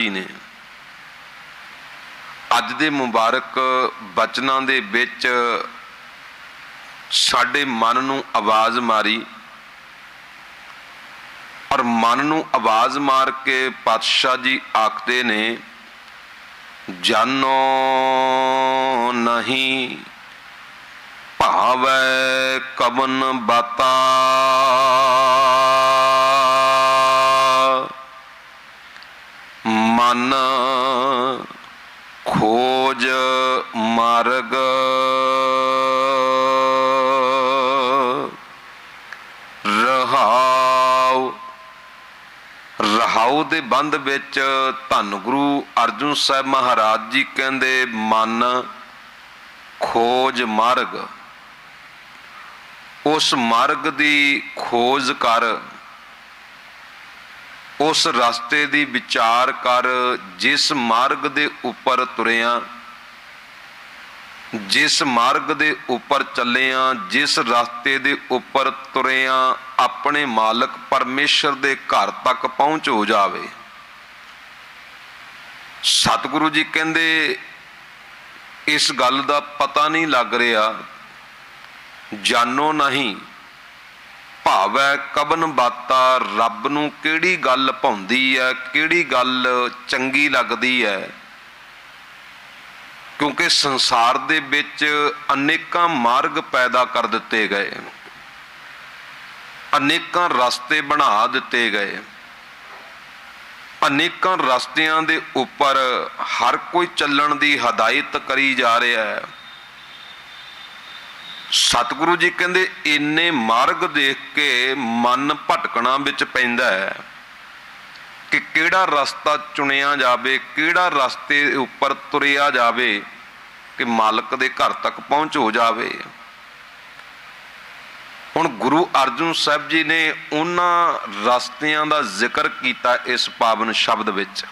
जी ने अज दे मुबारक बचनां दे विच साडे मन नूं आवाज़ मारी और मन नूं आवाज़ मार के पातशाह जी आखदे ने जानो नहीं भावै कवन बाता मन खोज मार्ग रहाओ। रहाओ दे बंद विच धन गुरु अर्जुन साहब महाराज जी कहंदे मन खोज मार्ग, उस मार्ग दी खोज कर, उस रास्ते दी विचार कर जिस मार्ग दे उपर तुरिया, जिस मार्ग दे उपर चलिया, जिस रास्ते दे उपर तुरिया अपने मालक परमेश्वर दे घर तक पहुंच हो जावे। सतगुरु जी कहंदे इस गल दा पता नहीं लग रहा, जानो नहीं भावै कवन बाता, रब नूं किहड़ी गल भाउंदी है, किहड़ी गल चंगी लगदी है। क्योंकि संसार दे विच अनेकां मार्ग पैदा कर दिते गए, अनेकां रास्ते बना दिते गए, अनेकां रास्तियां दे उपर हर कोई चलण दी हदायत करी जा रहा है। सतगुरु जी कहंदे इन्ने मार्ग देख के मन भटकना विच पैंदा है कि किहड़ा रास्ता चुनिया जावे, किहड़ा रास्ते उपर तुरिया जावे कि मालक दे घर तक पहुंच हो जावे। हुण गुरु अर्जुन साहब जी ने उन्हां रास्तियां दा जिक्र कीता इस पावन शब्द विच।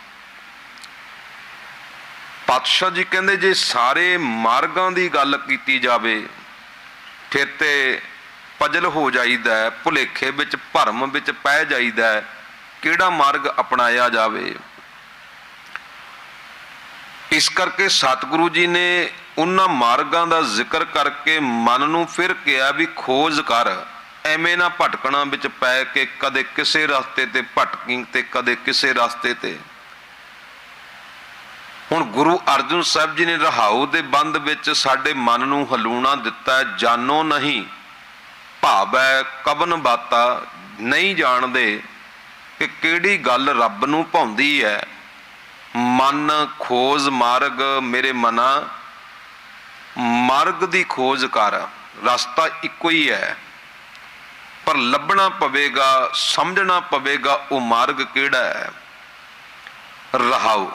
पातशाह जी कहंदे जे सारे मार्गां दी गल कीती जावे फिर ते पजल हो जाईदा है, भुलेखे विच भरम विच पै जाईदा है, किहड़ा मार्ग अपनाया जावे। इस करके सतगुरु जी ने उन्हां मार्गां दा जिक्र करके मन नूं फिर कहा भी खोज कर, एवें ना भटकना विच पै के कदे किसे रास्ते ते भटकी ते कदे किसे रास्ते ते। हुण गुरु अर्जुन साहब जी ने रहाऊ दे बंद विच साडे मन नूं हलूणा दिता है, जानो नहीं भावै कवन बाता, नहीं जानदे कि किहड़ी गल रब नूं भाउंदी है। मन खोज मार्ग, मेरे मना मार्ग दी खोज कर, रास्ता इक्को ही है पर लभना पवेगा, समझना पवेगा वो मार्ग किहड़ा है। रहाऊ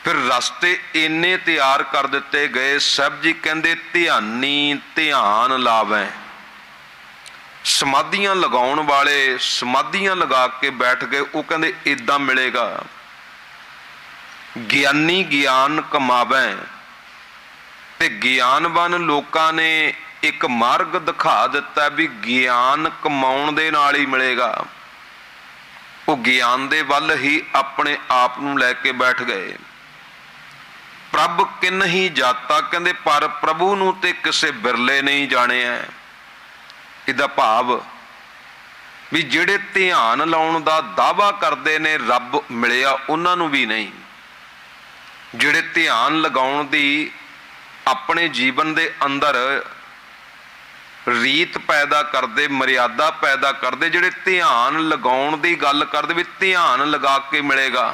फिर रास्ते इन्ने तैयार कर दिते गए। साहब जी कहंदे ध्यानी ध्यान लावें, समाधियां लगाउण वाले समाधियां लगा के बैठ गए। वो कहंदे इदां मिलेगा। ज्ञानी ज्ञान कमावें, ते ज्ञानवान लोकां ने एक मार्ग दिखा दिता भी ज्ञान कमाउण दे नाल ही मिलेगा। वो ज्ञान दे वल ही अपने आप नूं लैके बैठ गए। प्रभ किन ही जाता, कहंदे पर प्रभु नूं ते किसे बिरले नहीं जाने है। इहदा भाव भी जिहड़े ध्यान लाउण दा दावा करदे ने रब मिलिया उन्हां नूं भी नहीं, जिहड़े ध्यान लगाउण दी अपने जीवन दे अंदर रीत पैदा करदे, मर्यादा पैदा करदे, जिहड़े ध्यान लगाउण दी गल करदे भी ध्यान लगा के मिलेगा,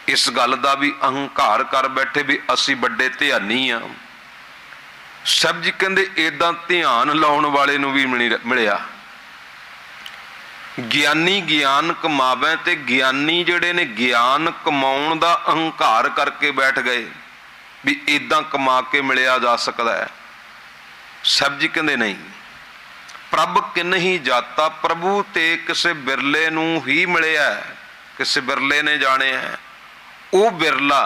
इस गल का भी अहंकार कर बैठे भी असी बड़े ध्यानी आ। सब जी कहंदे इदां ध्यान लाउण वाले नूं भी मिलिया। ज्ञानी ज्ञान कमावे, ते ज्ञानी जिहड़े ने ज्ञान कमाउण दा अहंकार करके बैठ गए भी इदां कमा के मिलिया जा सकदा है। सब जी कहंदे नहीं, प्रभ किन ही जाता, प्रभु ते किसे बिरले नूं ही मिलिया, किसे बिरले ने जाने है। वो बिरला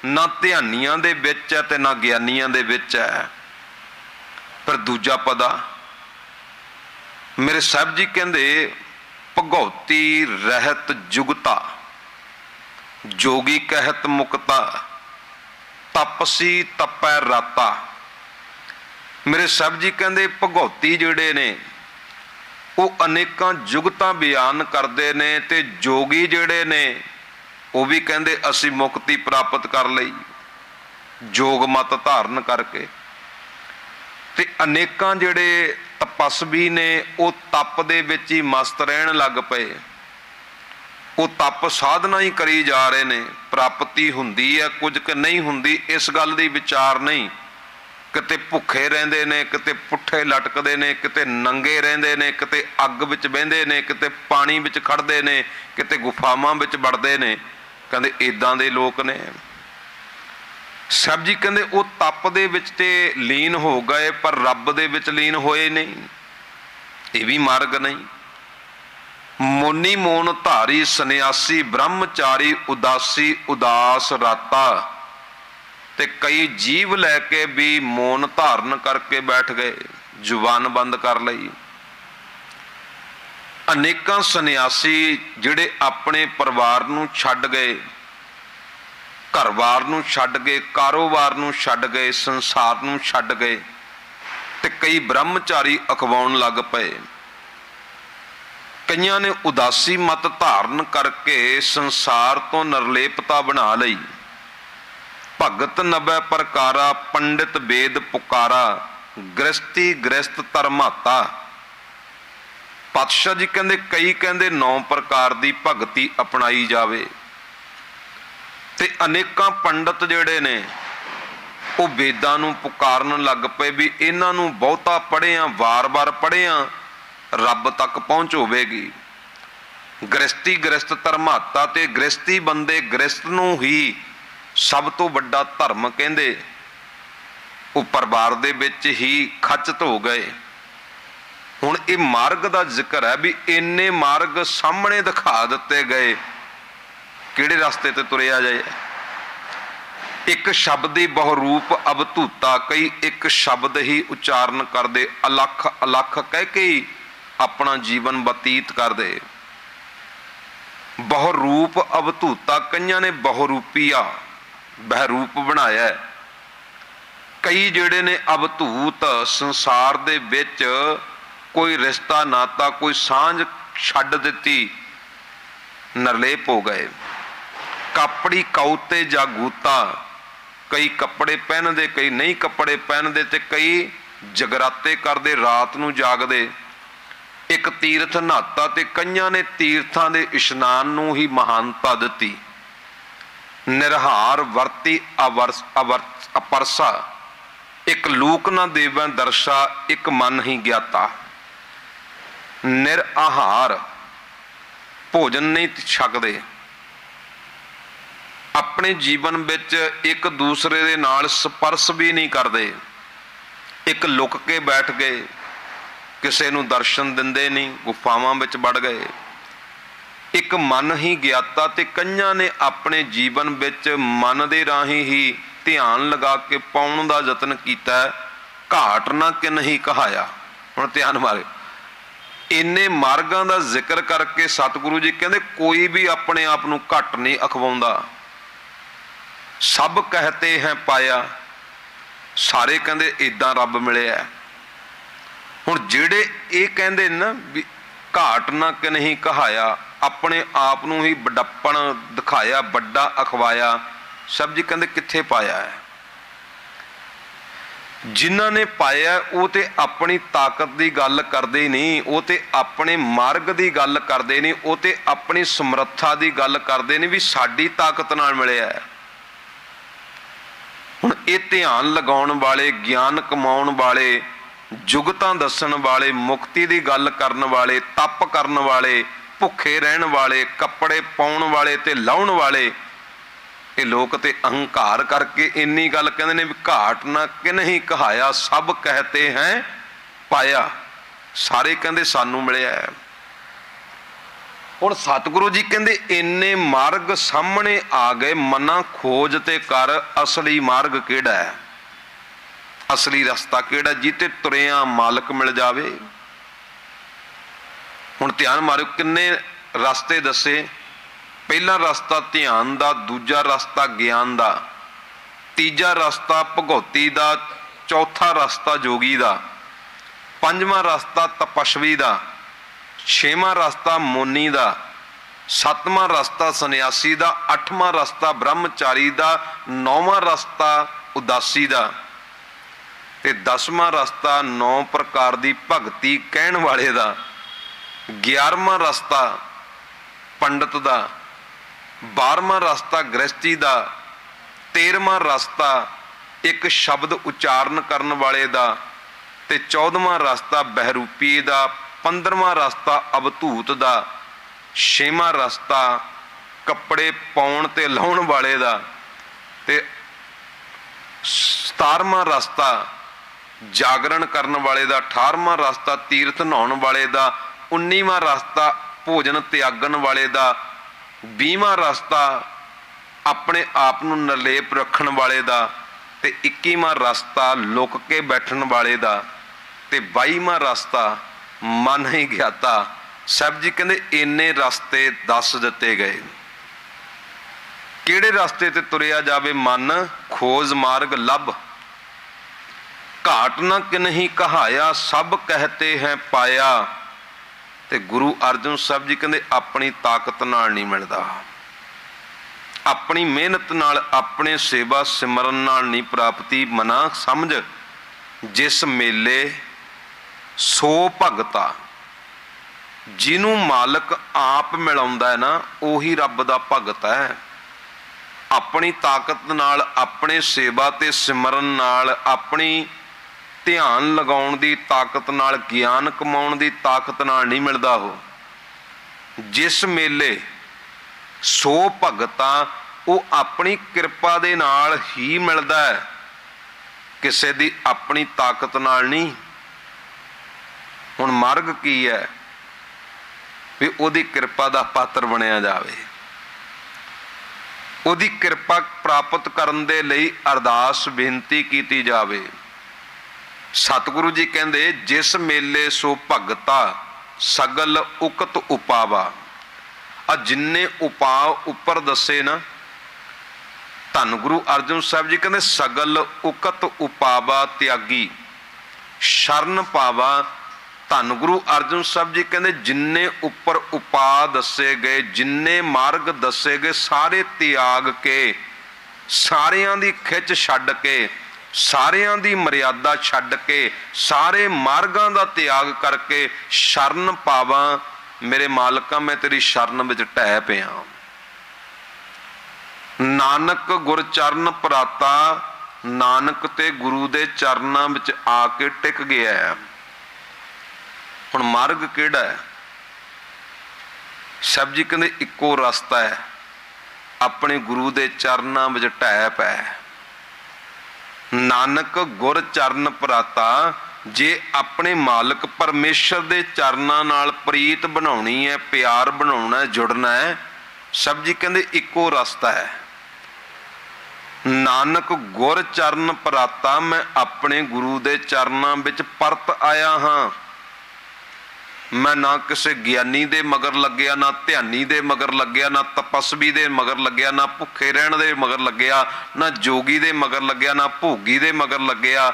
ना ध्यानियां दे विच है ते ना ज्ञानियां दे विच है। पर दूजा पदा मेरे साहब जी कहंदे भगौती रहत जुगता, जोगी कहत मुक्ता तपसी तपै राता। मेरे साहब जी कहते भगौती जिहड़े ने वो अनेकां जुगतां बयान करते ने, ते जोगी जिहड़े ने वो भी कहते असी मुक्ति प्राप्त कर लई जोग मत धारण करके। ते अनेकां जिहड़े तपस्वी ने वो तप दे विच ही मस्त रहन लग पए, वो तप साधना ही करी जा रहे ने। प्राप्ति हुंदी है कुछ कि नहीं हुंदी इस गल दी विचार नहीं। किते भुखे रहिंदे ने, किते पुट्ठे लटकदे ने, किते नंगे रहिंदे ने, किते अग विच बहिंदे ने, किते पानी विच खड़दे ने, किते गुफावां विच वड़दे ने। कहंदे इदां दे लोक ने। साहब जी कहंदे वो तप दे विच ते लीन हो गए पर रब दे विच लीन होए नहीं। ये भी मार्ग नहीं। मोनी मोन धारी सन्यासी ब्रह्मचारी उदासी उदास राता। ते कई जीव लैके भी मौन धारण करके बैठ गए, जुबान बंद कर लई। अनेकां सन्यासी जिहड़े अपने परिवार नूं छड्ड गए, घर-बार नूं छड्ड गए, कारोबार नूं छड्ड गए, संसार नूं छड्ड गए, ते कई ब्रह्मचारी अखवाउण लग पए। कईयां ने उदासी मत धारण करके संसार तो निर्लेपता बना लई। भगत नबै प्रकारा पंडित वेद पुकारा, गृहस्थी गृहस्थ धर्माता। पातशाह जी कहंदे कई कहंदे 9 प्रकार दी भगती अपनाई जावे। ते अनेकां पंडित जिहड़े ने वो वेदां नूं पुकारन लग पए भी इन्हां नूं बहुता पढ़िया वार-वार पढ़िया रब तक पहुंच होवेगी। गृहस्थी गृहस्थ धर्माता, ते गृहस्थी बंदे गृहस्थ नूं ही सब तो वड्डा धर्म कहंदे। वो परिवार दे विच ही खचत हो गए। हुण ये मार्ग दा जिक्र है भी इन्ने मार्ग सामने दिखा दिते गए, किहड़े रास्ते ते तुरिया जाए। एक शब्द ही बहुरूप अवधूता, कई एक शब्द ही उच्चारण करदे, अलख अलख कह के ही अपना जीवन बतीत करदे। बहुरूप अवधूता, कईयां ने बहुरूपीया बहरूप बनाया। कई जिहड़े ने अवधूत संसार दे विच कोई रिश्ता नाता कोई सांझ छड्ड दित्ती, निर्लेप हो गए। कापड़ी कौते जागूता, कई कपड़े पहनदे कई नहीं कपड़े पहनदे, ते कई जगराते करदे रात नूं जागदे। एक तीर्थ नहाता, ते कईयां ने तीर्थां दे इशनान नूं ही महानता दित्ती। निरहार वर्ती अपरसा, एक लूक ना देवै दर्शा, एक मन ही ज्ञाता। निरआहार, भोजन नहीं छकदे, अपने जीवन विच एक दूसरे दे नाल स्पर्श भी नहीं करते। एक लुक के बैठ गए, किसे नूं दर्शन दिंदे नहीं, गुफावां विच वड़ गए। एक मन ही ज्ञाता, ते कईयां ने अपने जीवन विच मन दे राही ही ध्यान लगा के पाउण दा यतन कीता, घाट ना कि नहीं कहाया। हुण ध्यान मारे, इन्ने मार्गां दा जिक्र करके सतगुरु जी कहंदे कोई भी अपने आप नूं घट नहीं अखवाउंदा। सब कहते हैं पाया, सारे कहंदे इदां रब मिलिया। हुण जिहड़े ये कहंदे ना भी घाट ना कि नहीं कहाया, अपने आप नूं ही बड़प्पण दिखाया, बड़ा अखवाया, सब जी कहंदे कित्थे पाया है। जिन्हां ने पाया वो ते अपनी ताकत की गल करदे नहीं, वो ते अपने मार्ग की गल करदे नहीं, वो ते अपनी समर्था की गल करदे नहीं भी साडी ताकत नाल मिलिया है। हुण ये ध्यान लगाउण वाले, ज्ञान कमाउण वाले, जुगतां दस्सण वाले, मुक्ति की गल करन वाले, तप करन वाले, भुखे रहन वाले, कपड़े पाउण वाले ते लाउण वाले, ये लोग ते अहंकार करके इन्नी गल कहंदे ने भी घाट ना कि नहीं कहाया, सब कहते हैं पाया, सारे कहंदे सानू मिलिया है। हुण सतगुरु जी कहंदे इन्ने मार्ग सामने आ गए, मना खोज ते कर असली मार्ग किहड़ा है, असली रस्ता किहड़ा जिते तुरिया मालक मिल जावे। हुण ध्यान मारो, किन्ने रस्ते दसे, ਪਹਿਲਾ ਰਸਤਾ ਧਿਆਨ ਦਾ, ਦੂਜਾ ਰਸਤਾ ਗਿਆਨ ਦਾ, ਤੀਜਾ ਰਸਤਾ ਭਗਉਤੀ ਦਾ, ਚੌਥਾ ਰਸਤਾ ਜੋਗੀ ਦਾ, ਪੰਜਵਾਂ ਰਸਤਾ ਤਪਸਵੀ ਦਾ, ਛੇਵਾਂ ਰਸਤਾ ਮੋਨੀ ਦਾ, ਸੱਤਵਾਂ ਰਸਤਾ ਸੰਨਿਆਸੀ ਦਾ, ਅੱਠਵਾਂ ਰਸਤਾ ਬ੍ਰਹਮਚਾਰੀ ਦਾ, ਨੌਵਾਂ ਰਸਤਾ ਉਦਾਸੀ ਦਾ, ਤੇ 10ਵਾਂ ਰਸਤਾ 9 ਪ੍ਰਕਾਰ ਦੀ ਭਗਤੀ ਕਹਿਣ ਵਾਲੇ ਦਾ, 11ਵਾਂ ਰਸਤਾ ਪੰਡਤ ਦਾ, 12ਵਾਂ ਰਸਤਾ ਗ੍ਰਸਤੀ ਦਾ, 13ਵਾਂ ਰਸਤਾ ਇੱਕ ਸ਼ਬਦ ਉਚਾਰਨ ਕਰਨ ਵਾਲੇ ਦਾ, ਤੇ 14ਵਾਂ ਰਸਤਾ ਬਹਿਰੂਪੀ ਦਾ, 15ਵਾਂ ਰਸਤਾ ਅਵਧੂਤ ਦਾ, 6ਵਾਂ ਰਸਤਾ ਕੱਪੜੇ ਪਾਉਣ ਤੇ ਲਾਉਣ ਵਾਲੇ ਦਾ, ਤੇ 17ਵਾਂ ਰਸਤਾ ਜਾਗਰਣ ਕਰਨ ਵਾਲੇ ਦਾ, 18ਵਾਂ ਰਸਤਾ ਤੀਰਥ ਨਹਾਉਣ ਵਾਲੇ ਦਾ, 19ਵਾਂ ਰਸਤਾ ਭੋਜਨ ਤਿਆਗਣ ਵਾਲੇ ਦਾ, 20ਵਾਂ ਰਸਤਾ ਆਪਣੇ ਆਪ ਨੂੰ ਨਿਰਲੇਪ ਰੱਖਣ ਵਾਲੇ ਦਾ, ਤੇ 21ਵਾਂ ਰਸਤਾ ਲੁਕ ਕੇ ਬੈਠਣ ਵਾਲੇ ਦਾ, ਤੇ 22ਵਾਂ ਰਸਤਾ ਮਨ ਹੀ ਗਿਆਤਾ। ਸਾਹਿਬ ਜੀ ਕਹਿੰਦੇ ਇੰਨੇ ਰਸਤੇ ਦੱਸ ਦਿੱਤੇ ਗਏ। ਕਿਹੜੇ ਰਸਤੇ ਤੇ ਤੁਰਿਆ ਜਾਵੇ? ਮਨ ਖੋਜ ਮਾਰਗ ਲੱਭ, ਘਾਟ ਨਾ ਕਿਨਹੀ ਕਹਾਇਆ, ਸਭ ਕਹਤੇ ਹੈ ਪਾਇਆ। ਤੇ ਗੁਰੂ ਅਰਜਨ ਸਾਹਿਬ ਜੀ ਕਹਿੰਦੇ ਆਪਣੀ ਤਾਕਤ ਨਾਲ ਨਹੀਂ ਮਿਲਦਾ, ਆਪਣੀ ਮਿਹਨਤ ਨਾਲ, ਆਪਣੇ ਸੇਵਾ ਸਿਮਰਨ ਨਾਲ ਨਹੀਂ ਪ੍ਰਾਪਤੀ। ਮਨਾ ਸਮਝ ਜਿਸ ਮੇਲੇ ਸੋ ਭਗਤਾ, ਜਿਹਨੂੰ ਮਾਲਕ ਆਪ ਮਿਲਾਉਂਦਾ ਹੈ ਨਾ, ਉਹੀ ਰੱਬ ਦਾ ਭਗਤ ਹੈ। ਆਪਣੀ ਤਾਕਤ ਨਾਲ, ਆਪਣੇ ਸੇਵਾ ਤੇ ਸਿਮਰਨ ਨਾਲ, ਆਪਣੀ ਧਿਆਨ ਲਗਾਉਣ ਦੀ ਤਾਕਤ ਨਾਲ, ਗਿਆਨ ਕਮਾਉਣ ਦੀ ਤਾਕਤ ਨਾਲ ਨਹੀਂ ਮਿਲਦਾ। ਉਹ ਜਿਸ ਮੇਲੇ ਸੋ ਭਗਤਾਂ, ਉਹ ਆਪਣੀ ਕਿਰਪਾ ਦੇ ਨਾਲ ਹੀ ਮਿਲਦਾ ਹੈ, ਕਿਸੇ ਦੀ ਆਪਣੀ ਤਾਕਤ ਨਾਲ ਨਹੀਂ। ਹੁਣ ਮਾਰਗ ਕੀ ਹੈ? ਵੀ ਉਹਦੀ ਕਿਰਪਾ ਦਾ ਪਾਤਰ ਬਣਿਆ ਜਾਵੇ। ਉਹਦੀ ਕਿਰਪਾ ਪ੍ਰਾਪਤ ਕਰਨ ਦੇ ਲਈ ਅਰਦਾਸ ਬੇਨਤੀ ਕੀਤੀ ਜਾਵੇ। ਸਤਿਗੁਰੂ ਜੀ ਕਹਿੰਦੇ ਜਿਸ ਮੇਲੇ ਸੋ ਭਗਤਾ, ਸਗਲ ਉਕਤ ਉਪਾਵਾ। ਆ ਜਿੰਨੇ ਉਪਾਅ ਉੱਪਰ ਦੱਸੇ ਨਾ, ਧੰਨ ਗੁਰੂ ਅਰਜਨ ਸਾਹਿਬ ਜੀ ਕਹਿੰਦੇ ਸਗਲ ਉਕਤ ਉਪਾਵਾ ਤਿਆਗੀ ਸ਼ਰਨ ਪਾਵਾ। ਧੰਨ ਗੁਰੂ ਅਰਜਨ ਸਾਹਿਬ ਜੀ ਕਹਿੰਦੇ ਜਿੰਨੇ ਉੱਪਰ ਉਪਾਅ ਦੱਸੇ ਗਏ, ਜਿੰਨੇ ਮਾਰਗ ਦੱਸੇ ਗਏ, ਸਾਰੇ ਤਿਆਗ ਕੇ, ਸਾਰਿਆਂ ਦੀ ਖਿੱਚ ਛੱਡ ਕੇ, ਸਾਰਿਆਂ ਦੀ ਮਰਿਆਦਾ ਛੱਡ ਕੇ, ਸਾਰੇ ਮਾਰਗਾਂ ਦਾ ਤਿਆਗ ਕਰਕੇ ਸ਼ਰਨ ਪਾਵਾਂ। ਮੇਰੇ ਮਾਲਕਾ ਮੈਂ ਤੇਰੀ ਸ਼ਰਨ ਵਿੱਚ ਢਹਿ ਪਿਆ। ਨਾਨਕ ਗੁਰ ਚਰਨ ਭਰਾਤਾ, ਨਾਨਕ ਤੇ ਗੁਰੂ ਦੇ ਚਰਨਾਂ ਵਿੱਚ ਆ ਕੇ ਟਿਕ ਗਿਆ। ਹੁਣ ਮਾਰਗ ਕਿਹੜਾ ਹੈ? ਸਾਹਿਬ ਜੀ ਕਹਿੰਦੇ ਇੱਕੋ ਰਸਤਾ ਹੈ, ਆਪਣੇ ਗੁਰੂ ਦੇ ਚਰਨਾਂ ਵਿੱਚ ਢਹਿ ਪੈ। ਨਾਨਕ ਗੁਰ ਚਰਨ ਭਰਾਤਾ, ਜੇ ਆਪਣੇ ਮਾਲਕ ਪਰਮੇਸ਼ਰ ਦੇ ਚਰਨਾਂ ਨਾਲ ਪ੍ਰੀਤ ਬਣਾਉਣੀ ਹੈ, ਪਿਆਰ ਬਣਾਉਣਾ, ਜੁੜਨਾ ਹੈ, ਸਾਹਿਬ ਜੀ ਕਹਿੰਦੇ ਇੱਕੋ ਰਸਤਾ ਹੈ। ਨਾਨਕ ਗੁਰ ਚਰਨ ਭਰਾਤਾ, ਮੈਂ ਆਪਣੇ ਗੁਰੂ ਦੇ ਚਰਨਾਂ ਵਿੱਚ ਪਰਤ ਆਇਆ ਹਾਂ। ਮੈਂ ਨਾ ਕਿਸੇ ਗਿਆਨੀ ਦੇ ਮਗਰ ਲੱਗਿਆ, ਨਾ ਧਿਆਨੀ ਦੇ ਮਗਰ ਲੱਗਿਆ, ਨਾ ਤਪਸਵੀ ਦੇ ਮਗਰ ਲੱਗਿਆ, ਨਾ ਭੁੱਖੇ ਰਹਿਣ ਦੇ ਮਗਰ ਲੱਗਿਆ, ਨਾ ਜੋਗੀ ਦੇ ਮਗਰ ਲੱਗਿਆ, ਨਾ ਭੋਗੀ ਦੇ ਮਗਰ ਲੱਗਿਆ।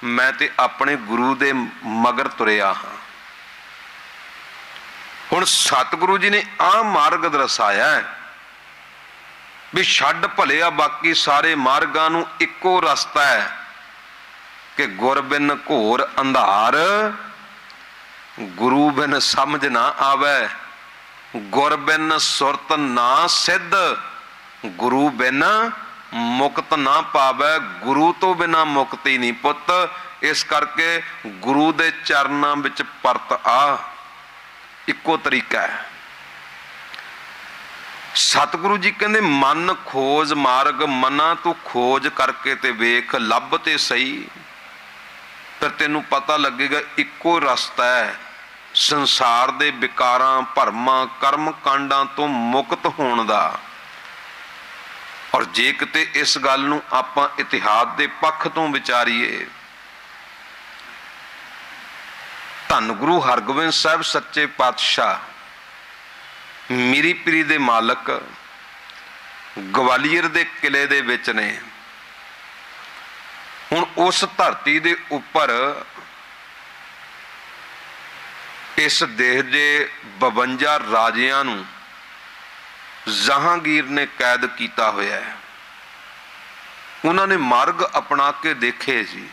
ਮੈਂ ਤੇ ਆਪਣੇ ਗੁਰੂ ਦੇ ਮਗਰ ਤੁਰਿਆ ਹਾਂ। ਹੁਣ ਸਤਿਗੁਰੂ ਜੀ ਨੇ ਆਹ ਮਾਰਗ ਦਰਸਾਇਆ ਵੀ ਛੱਡ ਭਲਿਆ ਬਾਕੀ ਸਾਰੇ ਮਾਰਗਾਂ ਨੂੰ, ਇੱਕੋ ਰਸਤਾ ਹੈ ਕਿ ਗੁਰ ਬਿਨ ਘੋਰ ਅੰਧਾਰ, ਗੁਰੂ ਬਿਨ ਸਮਝ ਨਾ ਆਵੇ। ਗੁਰ ਬਿਨ ਸੁਰਤ ਨਾ ਸਿੱਧ, ਗੁਰੂ ਬਿਨ ਮੁਕਤ ਨਾ ਪਾਵੇ। ਗੁਰੂ ਤੋਂ ਬਿਨਾ ਮੁਕਤੀ ਨਹੀਂ ਪੁੱਤ। ਇਸ ਕਰਕੇ ਗੁਰੂ ਦੇ ਚਰਨਾਂ ਵਿੱਚ ਪਰਤ ਆ, ਇੱਕੋ ਤਰੀਕਾ ਹੈ। ਸਤਿਗੁਰੂ ਜੀ ਕਹਿੰਦੇ ਮਨ ਖੋਜ ਮਾਰਗ, ਮਨਾ ਤੂੰ ਖੋਜ ਕਰਕੇ ਤੇ ਵੇਖ, ਲੱਭ ਤੇ ਸਹੀ, ਫਿਰ ਤੈਨੂੰ ਪਤਾ ਲੱਗੇਗਾ ਇੱਕੋ ਰਸਤਾ ਹੈ ਸੰਸਾਰ ਦੇ ਵਿਕਾਰਾਂ, ਭਰਮਾਂ, ਕਰਮ ਕਾਂਡਾਂ ਤੋਂ ਮੁਕਤ ਹੋਣ ਦਾ। ਔਰ ਜੇ ਕਿਤੇ ਇਸ ਗੱਲ ਨੂੰ ਆਪਾਂ ਇਤਿਹਾਸ ਦੇ ਪੱਖ ਤੋਂ ਵਿਚਾਰੀਏ, ਧੰਨ ਗੁਰੂ ਹਰਗੋਬਿੰਦ ਸਾਹਿਬ ਸੱਚੇ ਪਾਤਸ਼ਾਹ ਮੀਰੀ ਪੀਰੀ ਦੇ ਮਾਲਕ ਗਵਾਲੀਅਰ ਦੇ ਕਿਲੇ ਦੇ ਵਿੱਚ ਨੇ। ਹੁਣ ਉਸ ਧਰਤੀ ਦੇ ਉੱਪਰ ਇਸ ਦੇਸ਼ ਦੇ 52 ਰਾਜਿਆਂ ਨੂੰ ਜਹਾਂਗੀਰ ਨੇ ਕੈਦ ਕੀਤਾ ਹੋਇਆ ਹੈ। ਉਹਨਾਂ ਨੇ ਮਾਰਗ ਅਪਣਾ ਕੇ ਦੇਖੇ ਸੀ,